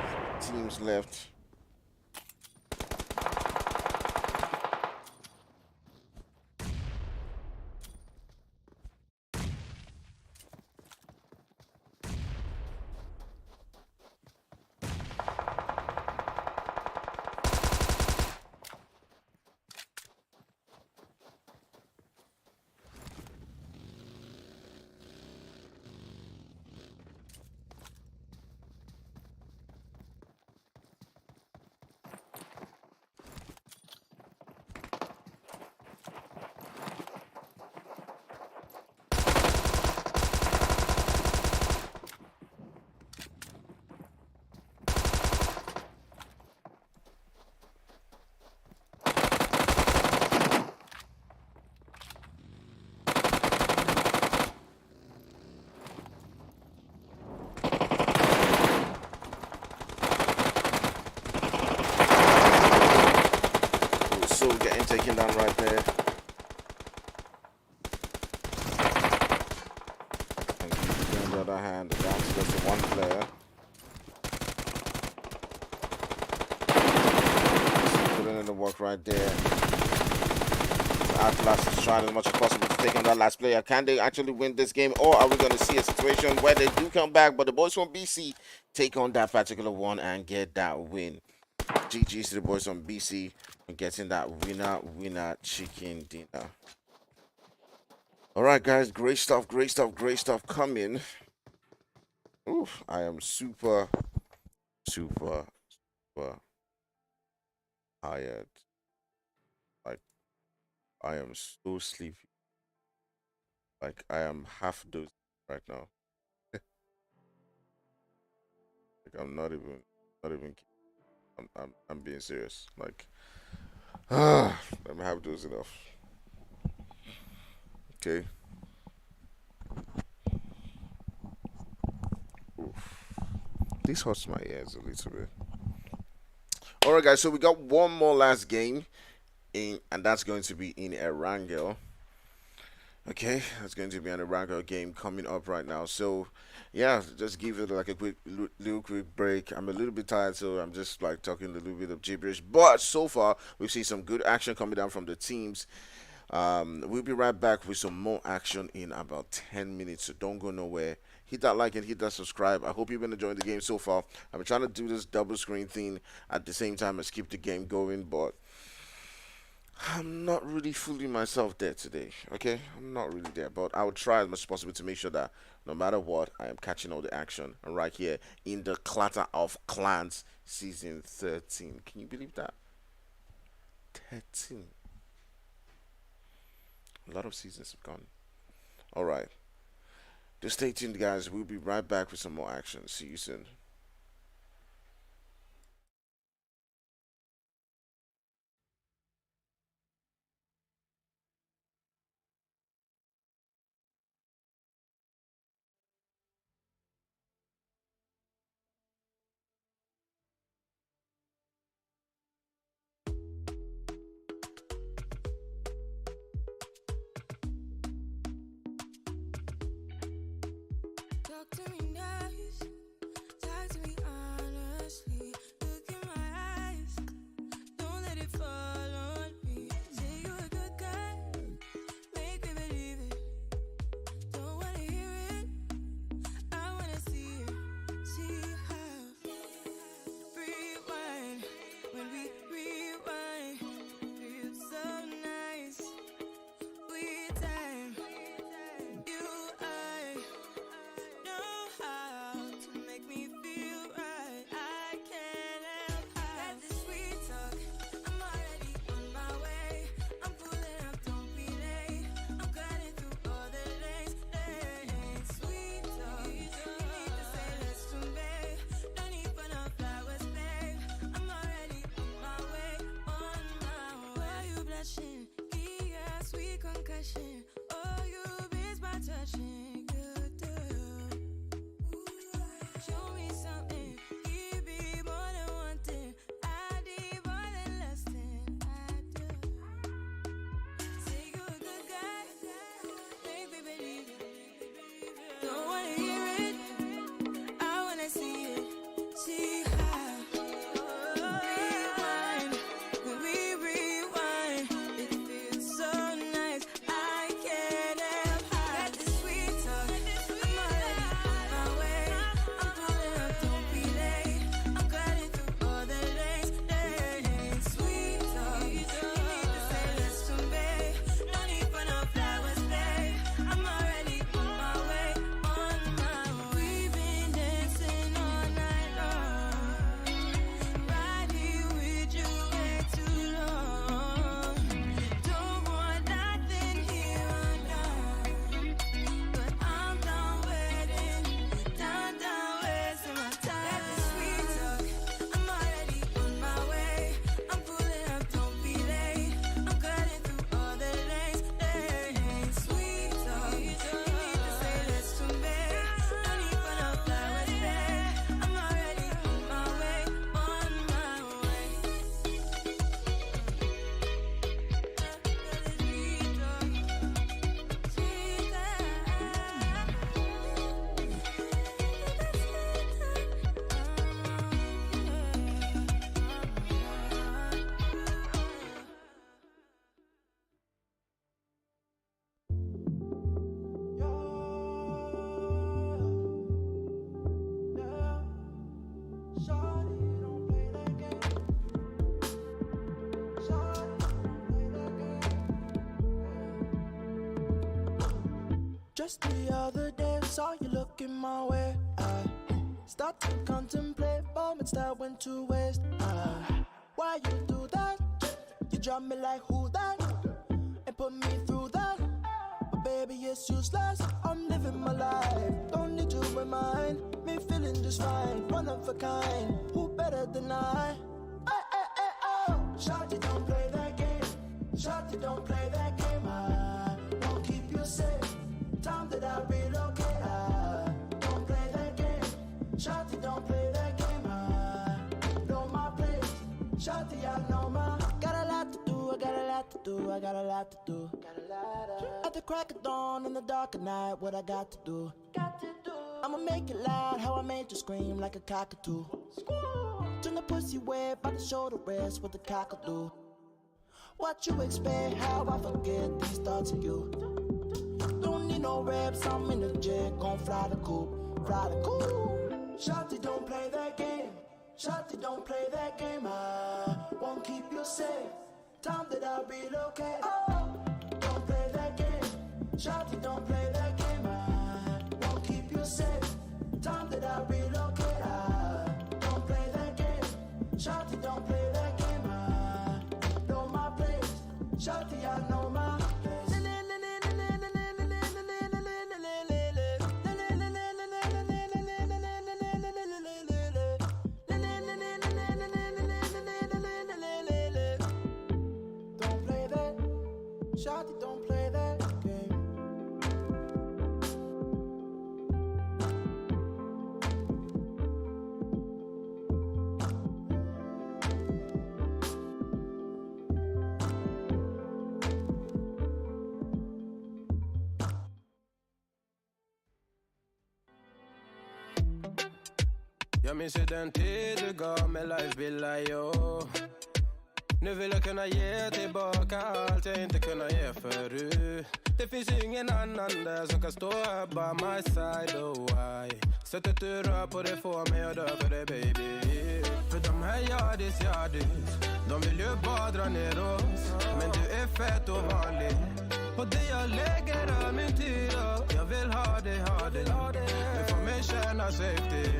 teams left. Getting taken down right there. And on the other hand, down to just the one player. Putting in the work right there. OUTLAWS is trying as much as possible to take on that last player. Can they actually win this game, or are we going to see a situation where they do come back, but the boys from BC take on that particular one and get that win? GG's to the boys from BC and getting that winner chicken dinner. All right, guys, great stuff coming. Oof, I am super tired. Like, I am so sleepy. Like, I am half dozing right now. Like, I'm not even kidding. I'm being serious. Like, I'm half dozing off. Okay. Oof. This hurts my ears a little bit. All right, guys. So we got one more last game, and that's going to be in Erangel. Okay, that's going to be an Erangel game coming up right now. So, yeah, just give it like a little quick break. I'm a little bit tired, so I'm just like talking a little bit of gibberish. But so far, we've seen some good action coming down from the teams. We'll be right back with some more action in about 10 minutes, so don't go nowhere. Hit that like and hit that subscribe. I hope you've been enjoying the game so far. I've been trying to do this double screen thing at the same time as keep the game going, but I'm not really fooling myself there today, okay? I'm not really there, but I will try as much as possible to make sure that no matter what, I am catching all the action. And right here in the Clatter of Clans Season 13. Can you believe that? 13. A lot of seasons have gone. All right. Just stay tuned, guys. We'll be right back with some more action. See you soon. Talk to me nice, Just the other day, saw you looking my way. I start to contemplate moments that went to waste. Why you do that? You drop me like who that? And put me through that. But baby, it's useless. I'm living my life. Don't need to remind me, feeling just fine. One of a kind. Who better than I? Oh, Shawty, don't play that game. Shawty, don't play that game. I won't keep you safe. Time that I relocate. I don't play that game. Shawty, don't play that game. I know my place. Shawty, I know my. Got a lot to do. I got a lot to do. I got a lot to do. At the crack of dawn in the dark of night, what I got to do? I'ma make it loud, how I made you scream like a cockatoo. Turn the pussy wet by the shoulder rest with the cockatoo. What you expect, how I forget these thoughts of you. Don't need no reps, I'm in the jet, gon' fly the coop, fly the coop. Shawty, don't play that game. Shawty, don't play that game. I won't keep you safe. Time that I relocate. Oh, don't play that game. Shawty, don't play that game. I won't keep you safe. Time that I relocate. I don't play that game. Shawty, don't play that game. I know my place. Shawty, I know my place. Shawty, don't play that game. Jag minns ju den tid du gav mig life-bilder, yo. Nu vill jag kunna ge tillbaka allt jag inte kunna ge förut. Det finns ingen annan där som kan stå här by my side, oh why. Sättet du rör på det får mig att dö för dig, baby. För de här yardis, de vill ju bara dra ner oss. Men du är fett och vanlig. Och det jag lägger all min tid och jag vill ha dig. Du får mig känna safety.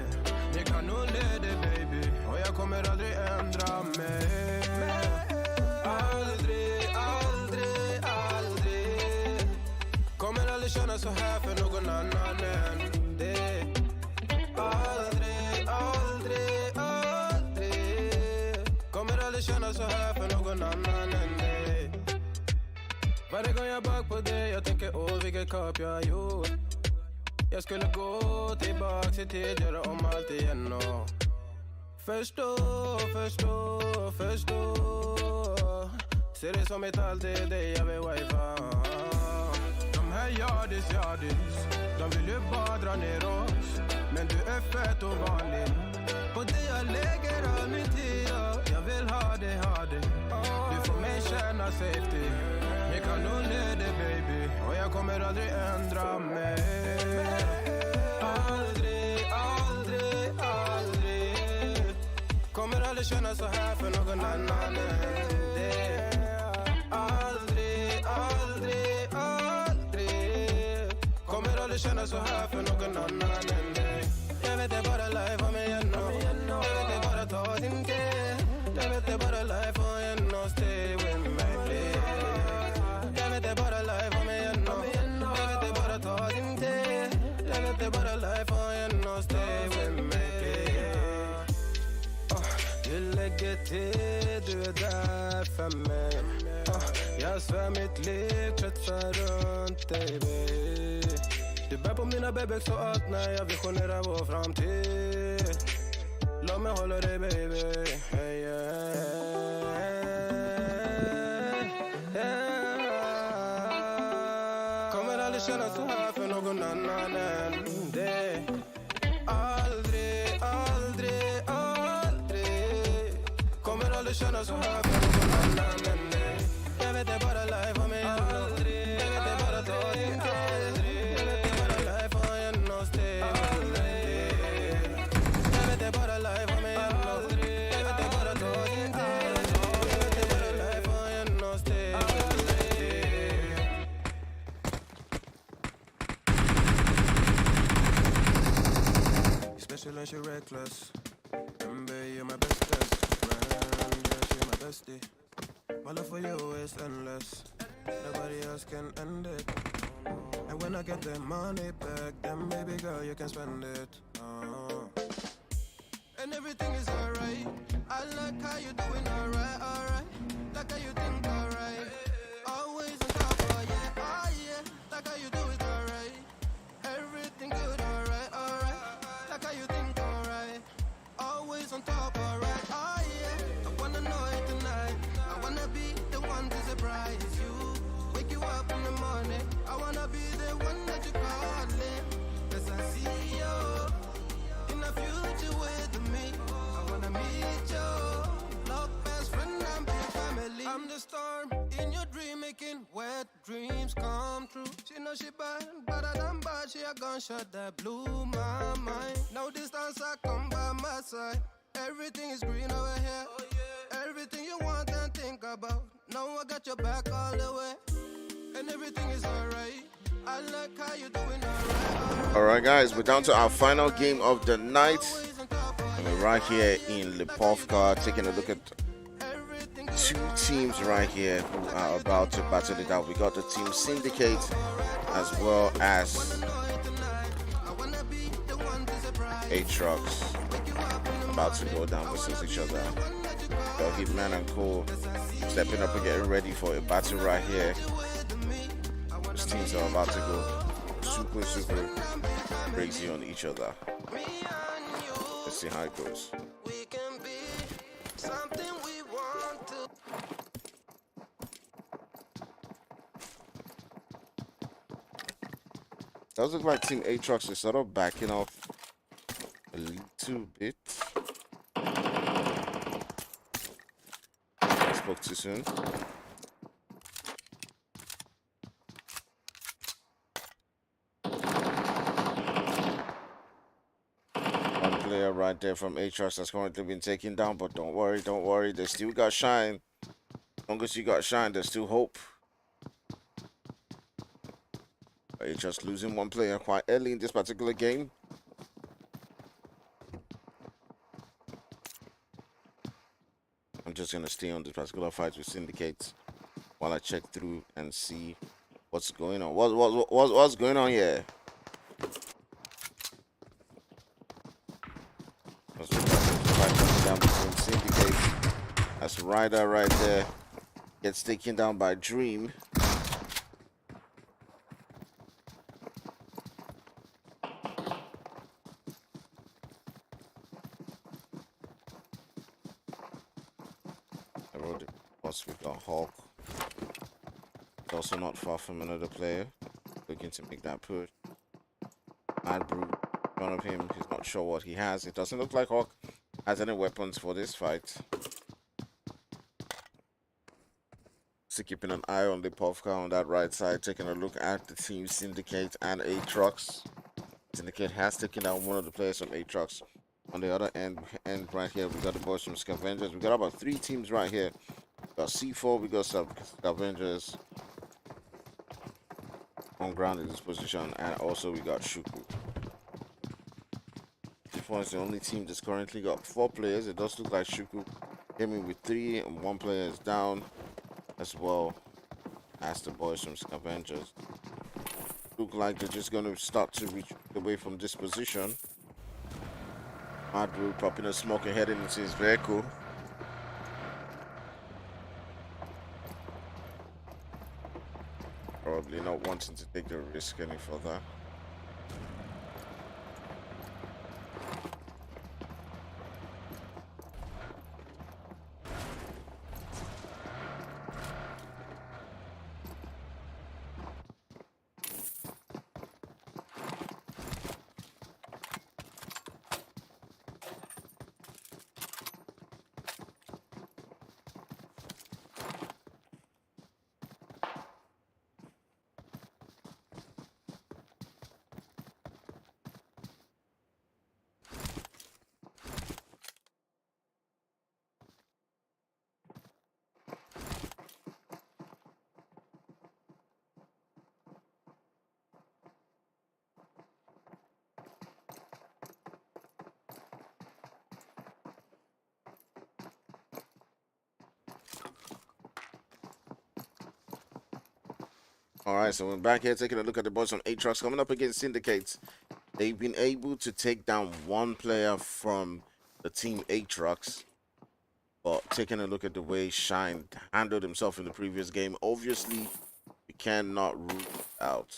Det kan nog leda, baby. Och jag kommer aldrig ändra mig. Aldrig, aldrig, aldrig. Kommer aldrig känna så här för någon annan än det. Aldrig, aldrig, aldrig. Kommer aldrig känna så här för någon annan än det. Varje gång jag bak på dig, jag tänker åh vilket kap jag har gjort. Jag skulle gå tillbaks i tid, göra om allt igen och förstå. Ser det som ett allt, det är dig jag vill wifa. De här yardis, de vill ju bara dra ner oss. Men du är fett och vanlig. På det jag lägger all min tid, jag vill ha dig. Du får mig känna safety. Jag kan nog leda, baby. Och jag kommer aldrig ändra mig. Aldrig, aldrig, aldrig. Kommer aldrig känna så här för någon annan än det. Aldrig, aldrig, aldrig. Kommer aldrig känna så här för någon annan än det. Jag vet det bara life om igen och jag vet det bara ta din tid. Jag vet det bara life och igen och stay with me, please. Jag vet det bara life om igen och jag vet det bara ta din tid. Jag vet det bara life och igen och stay with me, please. Du lägger till, du är där för mig. Jag svär mitt liv kretsar runt dig, baby. Du bär på mina bebek så allt när jag visionerar vår framtid. Låt mig hålla dig, baby. Hey, yeah. Kommer aldrig känna så här för någon annan än det. Aldrig, aldrig, aldrig. Kommer aldrig känna så här för någon annan än det. Jag vet det bara life om mig aldrig. Jag vet det bara ta din tid. Jag vet det bara life om en och stay. Jag vet det bara life om mig aldrig. Jag vet det bara ta din tid. Jag vet det bara life om en och stay. reckless. Remember, you're my bestest friend. Yeah, she my bestie. My love for you is endless. Nobody else can end it. And when I get the money back, then baby girl, you can spend it. And everything is alright. I like how you doing alright, alright. Like how you think alright. Always on top, oh yeah, oh yeah. Like how you do it alright. Everything good, alright, alright. Like how you think alright. Always on top, alright, oh yeah. I wanna know it tonight. I wanna be the one to surprise you. Wake you up in the morning. I wanna be the one that you calling. Cause I see you in the future with me. I wanna meet you. Love, best friend, and big family. I'm the storm in your dream, making wet dreams come true. She know she bad, but I don't bad. She a gunshot that blew my mind. No distance, I come by my side. Everything is green over here. Everything you want and think about. Now I got your back all the way. And everything is alright. I like how you doing alright. Alright guys, we're down to our final game of the night. And we're right here in Lipovka, taking a look at two teams right here who are about to battle it out. We got the team Syndicate as well as ATROX about to go down versus each other. So Hitman and Co stepping up and getting ready for a battle right here. These teams are about to go super crazy on each other. Let's see how it goes. Does look like Team ATROX is sort of backing off a little bit. I spoke too soon. One player right there from ATROX that's currently been taken down, but don't worry, they still got shine. As long as you got shine, there's still hope. ATROX losing one player quite early in this particular game. I'm just gonna stay on this particular fight with Syndicate while I check through and see what's going on. What's going on here? Let's look at the fight coming down between Syndicate. That's Ryder right there. Gets taken down by Dream. We got Hulk. It's also not far from another player looking to make that push. Mad Brew in front of him. He's not sure what he has. It doesn't look like Hulk has any weapons for this fight. So keeping an eye on the Lipovka on that right side, taking a look at the team Syndicate and ATROX. Syndicate has taken down one of the players from ATROX. On the other end right here, we got the boys from Scavengers. We got about 3 teams right here. We got C4, we got Scavengers on ground in this position, and also we got Shuku. C4 is the only team that's currently got 4 players. It does look like Shuku came in with 3 and 1 player is down, as well as the boys from Scavengers. Look like they're just going to start to reach away from this position. Madru popping a smoke and heading into his vehicle. Probably not wanting to take the risk any further. All right, so we're back here taking a look at the boys on ATROX coming up against Syndicates. They've been able to take down one player from the team ATROX. But taking a look at the way Shine handled himself in the previous game, obviously we cannot rule it out.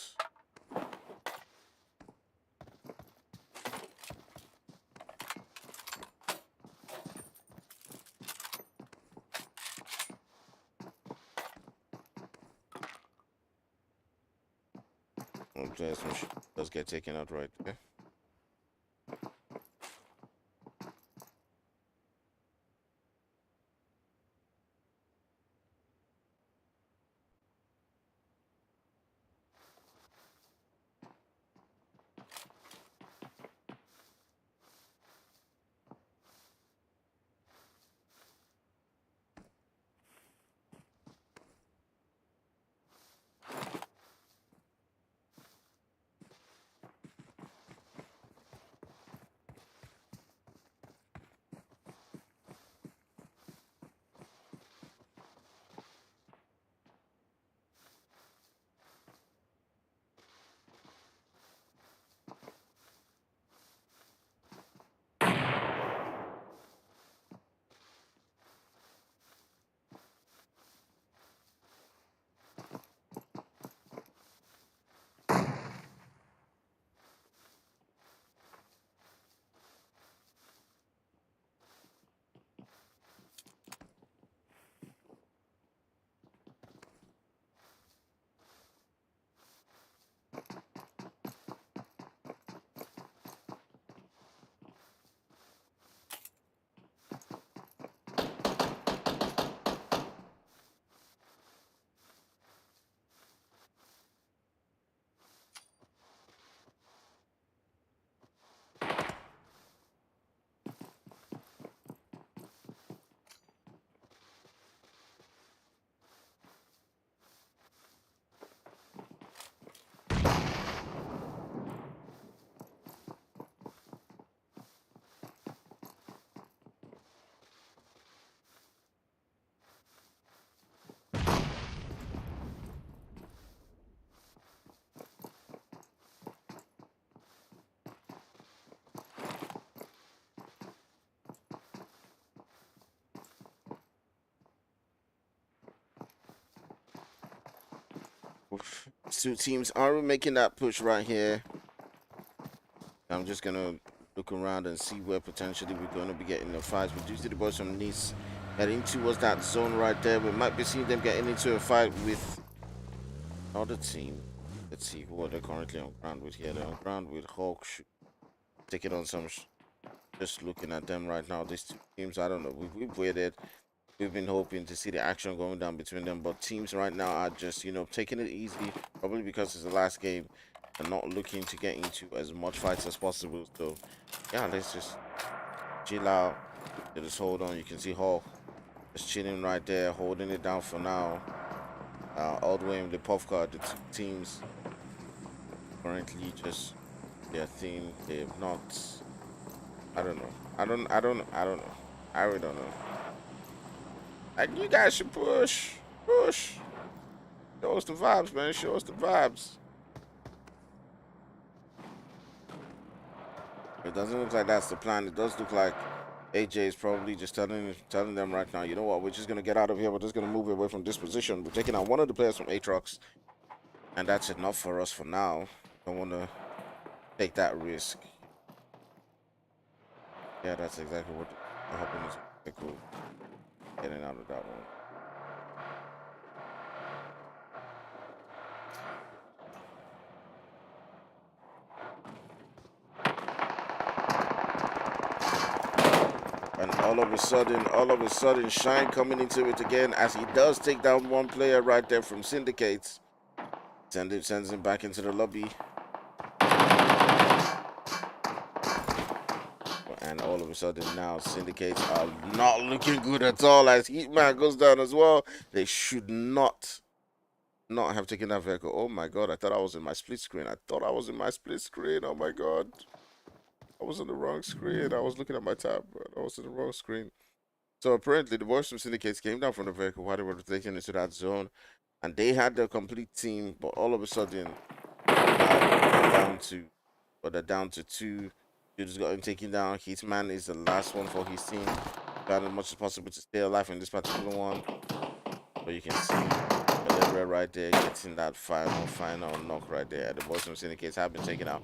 Just does get taken out right there. Two teams are making that push right here. I'm just gonna look around and see where potentially we're gonna be getting the fights. We do see the boys from Nice heading towards that zone right there. We might be seeing them getting into a fight with another team. Let's see who are they currently on ground with here. They're on ground with Hawk. Taking on some. Just looking at them right now. These two teams, I don't know. We've waited. We've been hoping to see the action going down between them, but teams right now are just, you know, taking it easy, probably because it's the last game and not looking to get into as much fights as possible. So, yeah, let's just chill out. Just hold on. You can see Hawk just chilling right there, holding it down for now. All the way in the puff card, the two teams currently just their thing. They have not. I don't know. I don't know. I really don't know. Like, you guys should push. Show us the vibes, man. Show us the vibes. It doesn't look like that's the plan. It does look like AJ is probably just telling them right now, you know what, we're just going to get out of here. We're just going to move away from this position. We're taking out one of the players from ATROX, and that's enough for us for now. Don't want to take that risk. Yeah, that's exactly what I'm hoping is cool. Getting out of that one. And all of a sudden, Shine coming into it again as he does take down one player right there from Syndicates. Sends him back into the lobby. And all of a sudden now, Syndicates are not looking good at all as Heatman goes down as well. They should not have taken that vehicle. Oh my god, I thought I was in my split screen. Oh my god. I was on the wrong screen. I was looking at my tab, but I was in the wrong screen. So apparently the boys from Syndicates came down from the vehicle while they were taken into that zone. and they had the complete team, but all of a sudden, they're down to, or they're down to 2. You just got him taken down. H man is the last one for his team. Got as much as possible to stay alive in this particular one. But you can see Calabria right there getting that final knock right there. The Boston Syndicates have been taken out.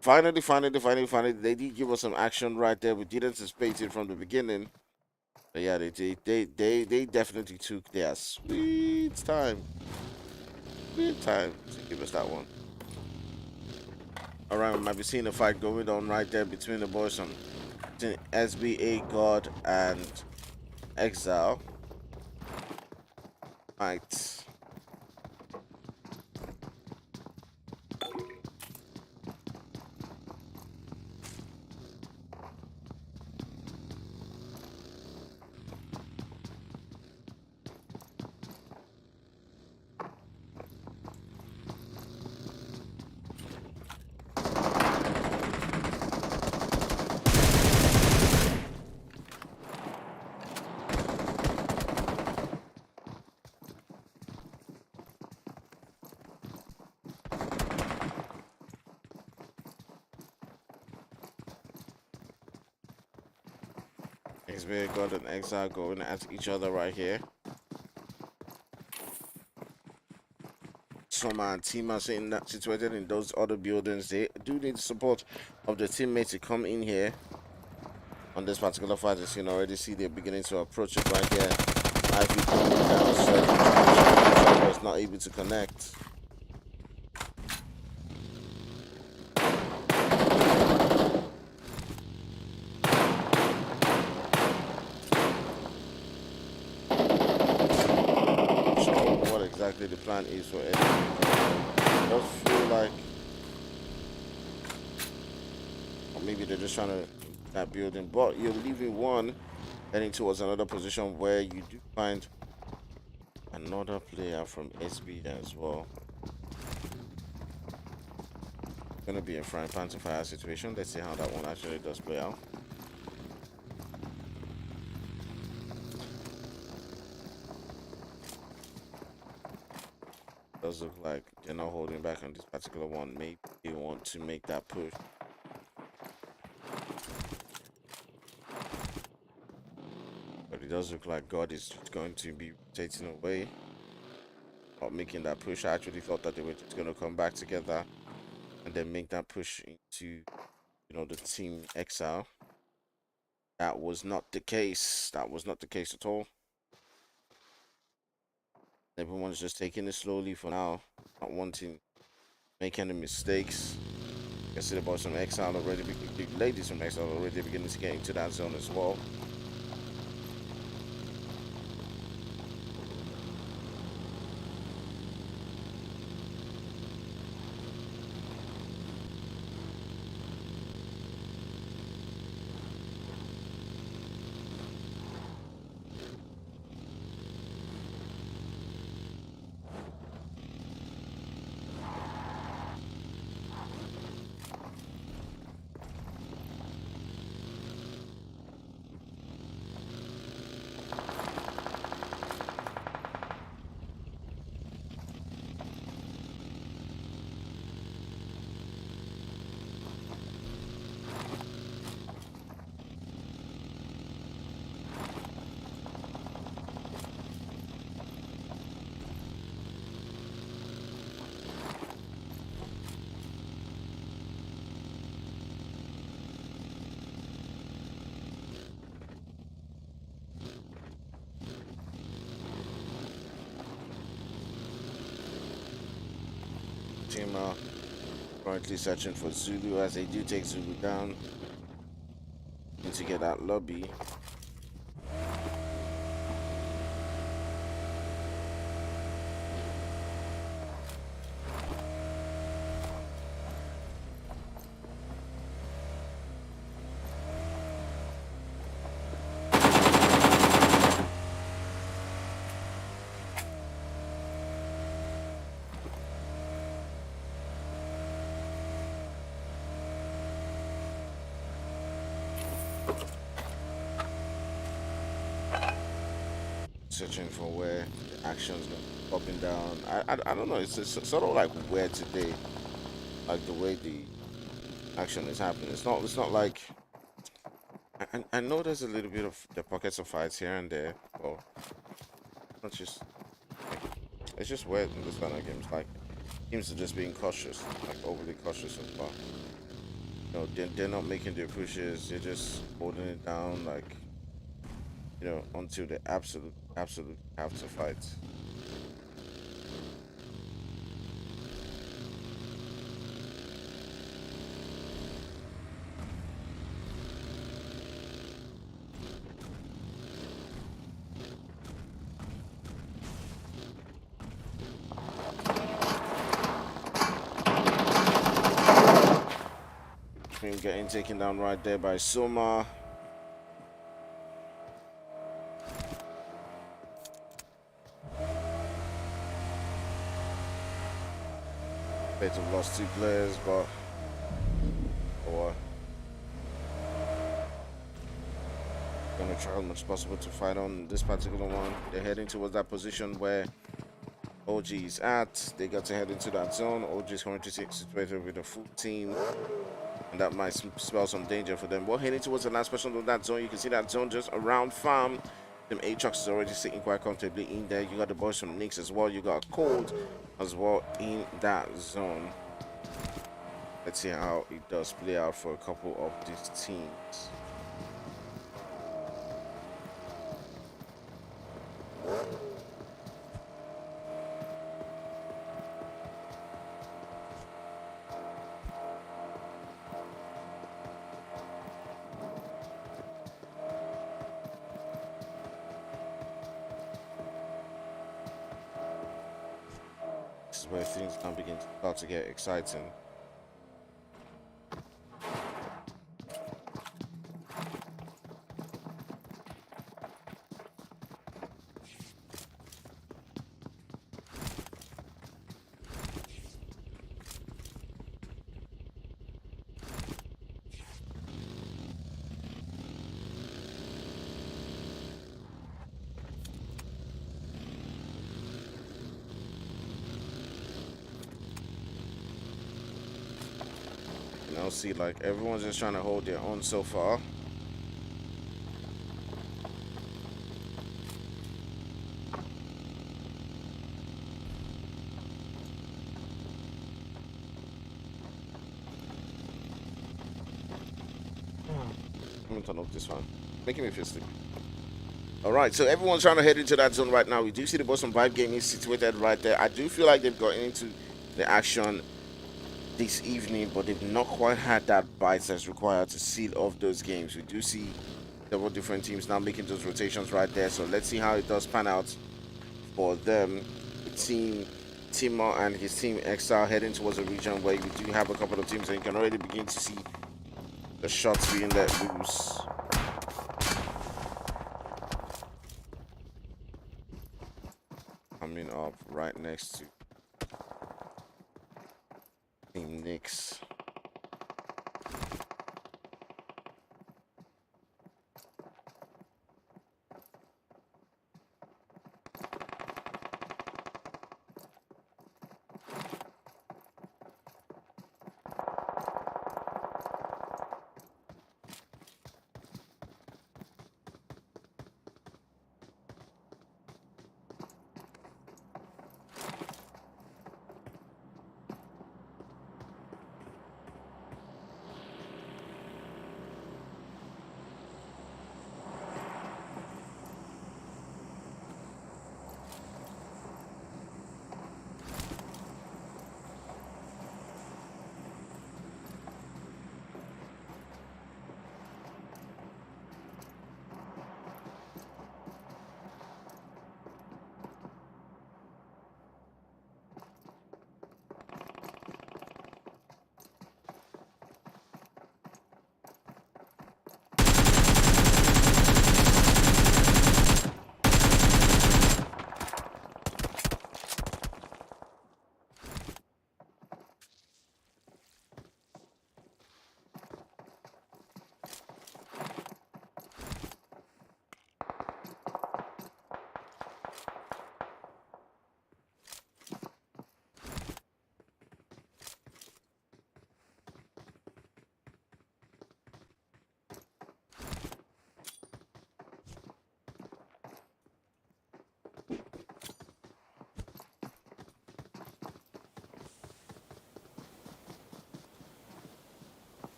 Finally, they did give us some action right there. We didn't anticipate it from the beginning. But yeah, they definitely took their sweet time. Sweet time to give us that one. Alright, we might be seeing a fight going on right there between the boys on SBA God and Exile. Right. SBA God and Exile going at each other right here. Some team are saying that situated in those other buildings, they do need the support of the teammates to come in here. On this particular fight, as you can already see, they're beginning to approach it right here. IV coming down, so was not able to connect. Exactly the plan is for it. It does feel like, or maybe they're just trying to that building, but you're leaving one heading towards another position where you do find another player from SB as well. It's gonna be a frying pan to fire situation. Let's see how that one actually does play out. Does look like they're not holding back on this particular one. Maybe they want to make that push. But it does look like God is going to be rotating away, not making that push. I actually thought that they were just going to come back together and then make that push into, the team Exile. That was not the case. That was not the case at all. Everyone's just taking it slowly for now, not wanting to make any mistakes. You can see the boys from Exile already, the ladies from Exile already beginning to get into that zone as well. Team currently searching for Zulu as they do take Zulu down. Need to get that lobby. Searching for where the action's going. popping down. I don't know. It's sort of like weird today, like the way the action is happening. It's not like I know there's a little bit of the pockets of fights here and there, but not just. It's just weird in this kind of games. Like teams are just being cautious, like overly cautious so far. You know, they're not making their pushes. They're just holding it down, like until they absolutely have to fight. Getting taken down right there by Soma. They have lost 2 players, but gonna try as much as possible to fight on this particular one. They're heading towards that position where OG is at. They got to head into that zone. OG is currently situated with a full team, and that might spell some danger for them. We're heading towards the last person of that zone. You can see that zone just around farm. Them ATROX is already sitting quite comfortably in there. You got the boys from Knicks as well. You got Cold as well in that zone. Let's see how it does play out for a couple of these teams. This is where things now begin to start to get exciting. See, like everyone's just trying to hold their own so far. I'm gonna turn off this one, making me feel sleepy. All right, so everyone's trying to head into that zone right now. We do see the boss from Vibe Gaming situated right there. I do feel like they've gotten into the action this evening, but they've not quite had that bite that's required to seal off those games. We do see several different teams now making those rotations right there, so let's see how it does pan out for them. The team Timo and his team Exile heading towards a region where we do have a couple of teams, and you can already begin to see the shots being let loose. Coming up right next to Team Knicks.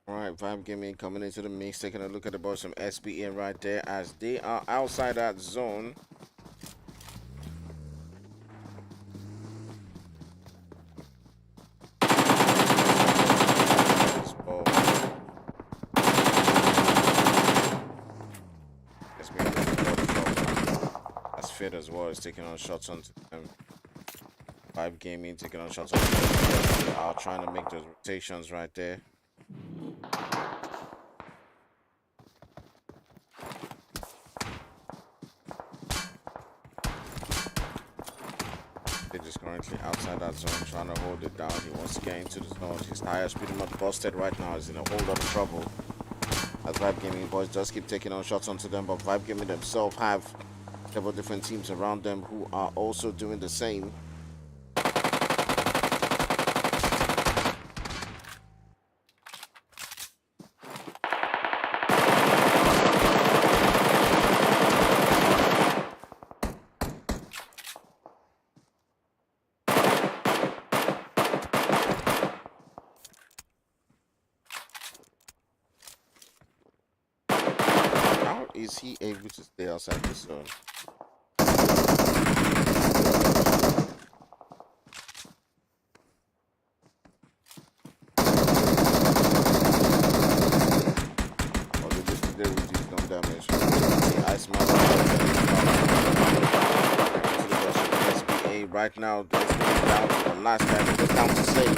All right, Vibe Gaming coming into the mix, taking a look at the boys from SBN right there as they are outside that zone. That's fit as well. It's taking on shots onto them. Vibe Gaming taking on shots onto them. They are trying to make those rotations right there. They're just currently outside that zone, trying to hold it down. He wants to get into the zone. His tires pretty much busted right now. He's in a whole lot of trouble. As Vibe Gaming boys just keep taking on shots onto them, but Vibe Gaming themselves have several different teams around them who are also doing the same. Is he able to stay outside the zone? Oh, they just did reduce some damage. Iceman SBA right now. That's down to the last guy. They're down to Sage.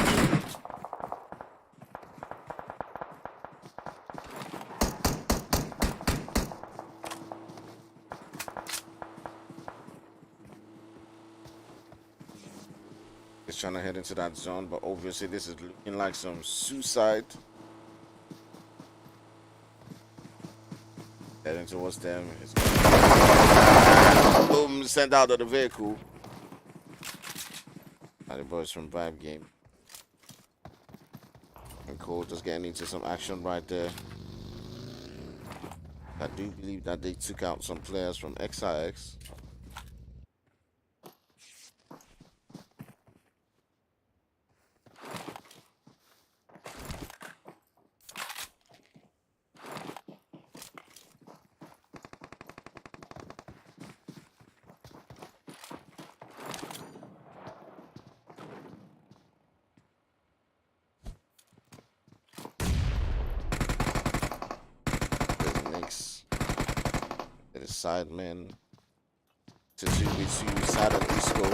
Trying to head into that zone, but obviously this is looking like some suicide. Heading towards them. Boom, sent out of the vehicle. Now the boys from Vibe Game. And Cole just getting into some action right there. I do believe that they took out some players from XIX. Sideman to 2v2 side of Isco.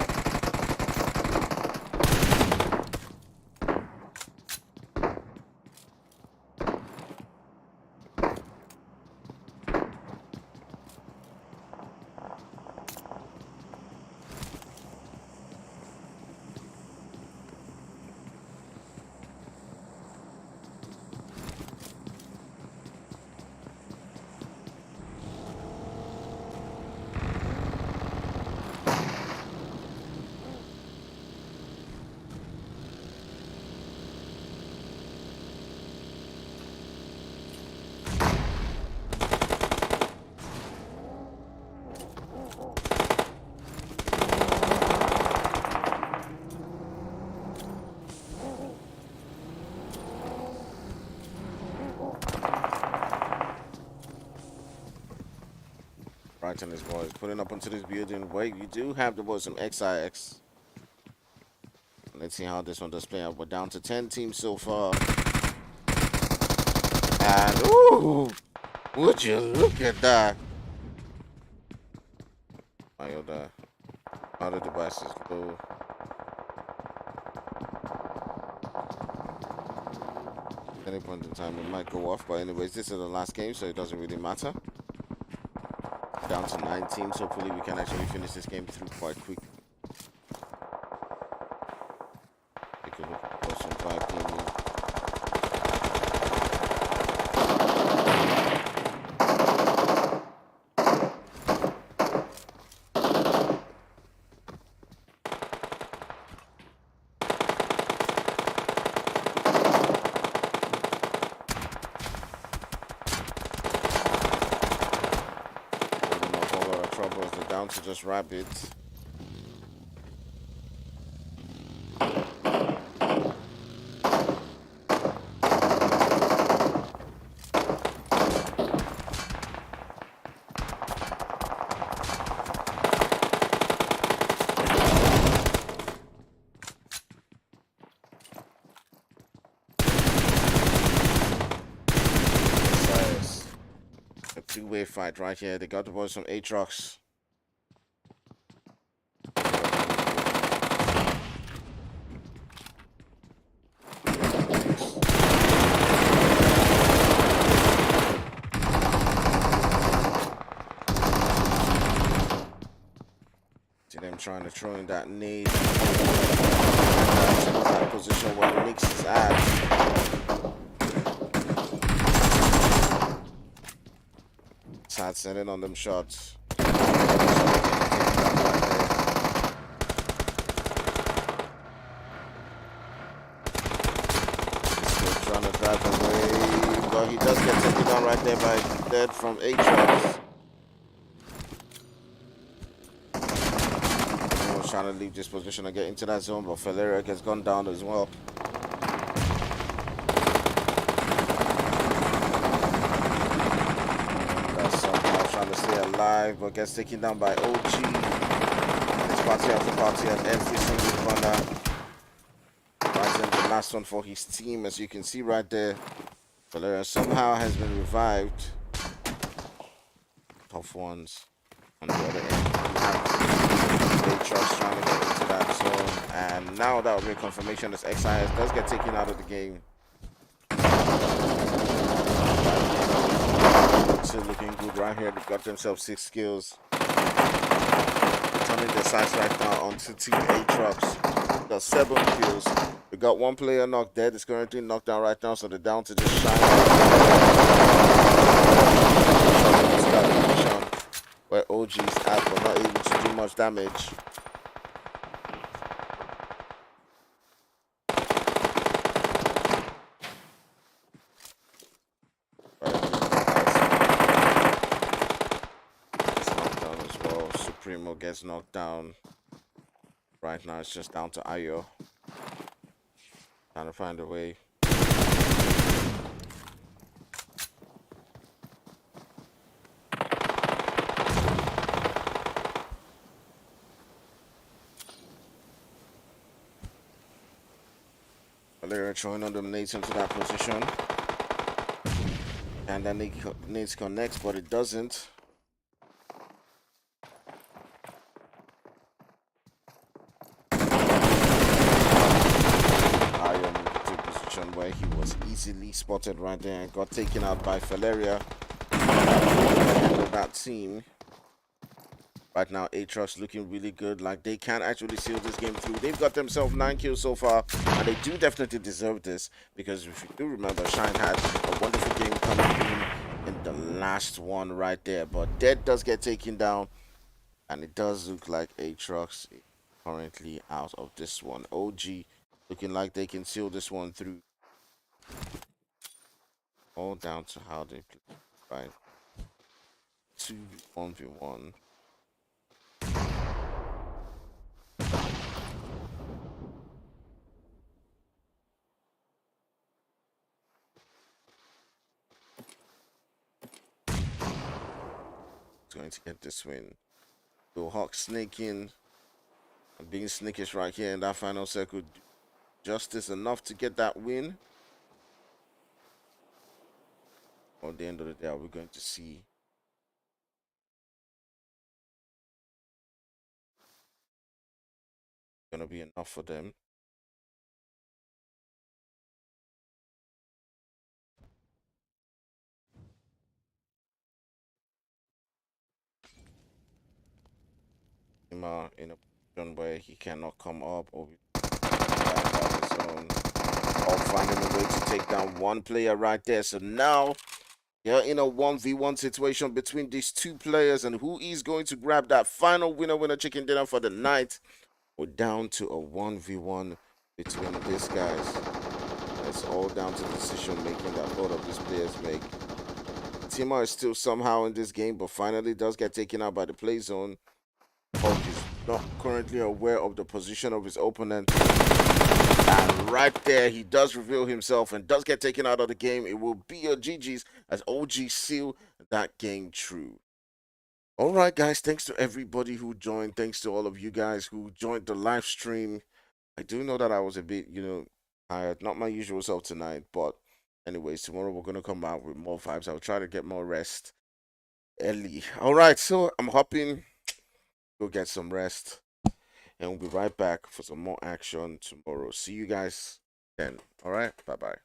And his boys putting up onto this building. Wait, you do have the boys from XIX. Let's see how this one does play out. We're down to 10 teams so far. And ooh, would you look at that? The other device is low. At any point in time it might go off, but anyways, this is the last game, so it doesn't really matter. Down to 9 teams. Hopefully we can actually finish this game through quite quick. Take a look at some Vibe Gaming. Down to just Rabbit. two-way fight right here. They got the boys from ATROX. See them trying to throw in that nade. That position where Mix is at. Sad sending on them shots. Still trying to drive away, but he does get taken down right there by Dead from ATROX. Trying to leave this position and get into that zone, but Valeria has gone down as well. That's somehow trying to stay alive, but gets taken down by OG. It's party after party at every single corner. Right in the last one for his team, as you can see right there. Valeria somehow has been revived. Tough ones on the other end. ATROX trying to get into that zone, and now that will be a confirmation as EXILE does get taken out of the game. Still looking good right here. They've got themselves 6 kills. Turning their sights right now onto Team ATROX. Got 7 kills. We got 1 player knocked dead. It's currently knocked down right now, so they're down to just shine. Where OG's at, but not able to do much damage. Gets knocked down as well. Supremo gets knocked down. Right now it's just down to Ayo. Trying to find a way. They're throwing on them nades into that position. And then nades connects, but it doesn't. Iron in the position where he was easily spotted right there and got taken out by Valeria. That team. Right now, ATROX looking really good. Like, they can actually seal this game through. They've got themselves 9 kills so far, and they do definitely deserve this, because if you do remember, Shine had a wonderful game coming in the last one right there. But Dead does get taken down, and it does look like ATROX is currently out of this one. OG looking like they can seal this one through. All down to how they play. Right. 2-1v1. Going to get this win. So Hawk snaking and being sneakish right here in that final circle. Justice enough to get that win. At the end of the day, we're going to see gonna be enough for them. In a position where he cannot come up or his own, or finding a way to take down one player right there. So now you're in a 1v1 situation between these 2 players, and who is going to grab that final winner chicken dinner for the night? We're down to a 1v1 between these guys. It's all down to decision making that both of these players make. Tima is still somehow in this game, but finally does get taken out by the play zone. Hulk is not currently aware of the position of his opponent. And right there, he does reveal himself and does get taken out of the game. It will be a GG's as OG seal that game true. All right, guys, thanks to everybody who joined. Thanks to all of you guys who joined the live stream. I do know that I was a bit, tired. Not my usual self tonight, but anyways, tomorrow we're going to come out with more vibes. I'll try to get more rest. early. All right, so I'm hopping. Go get some rest, and we'll be right back for some more action tomorrow. See you guys then. All right, bye bye.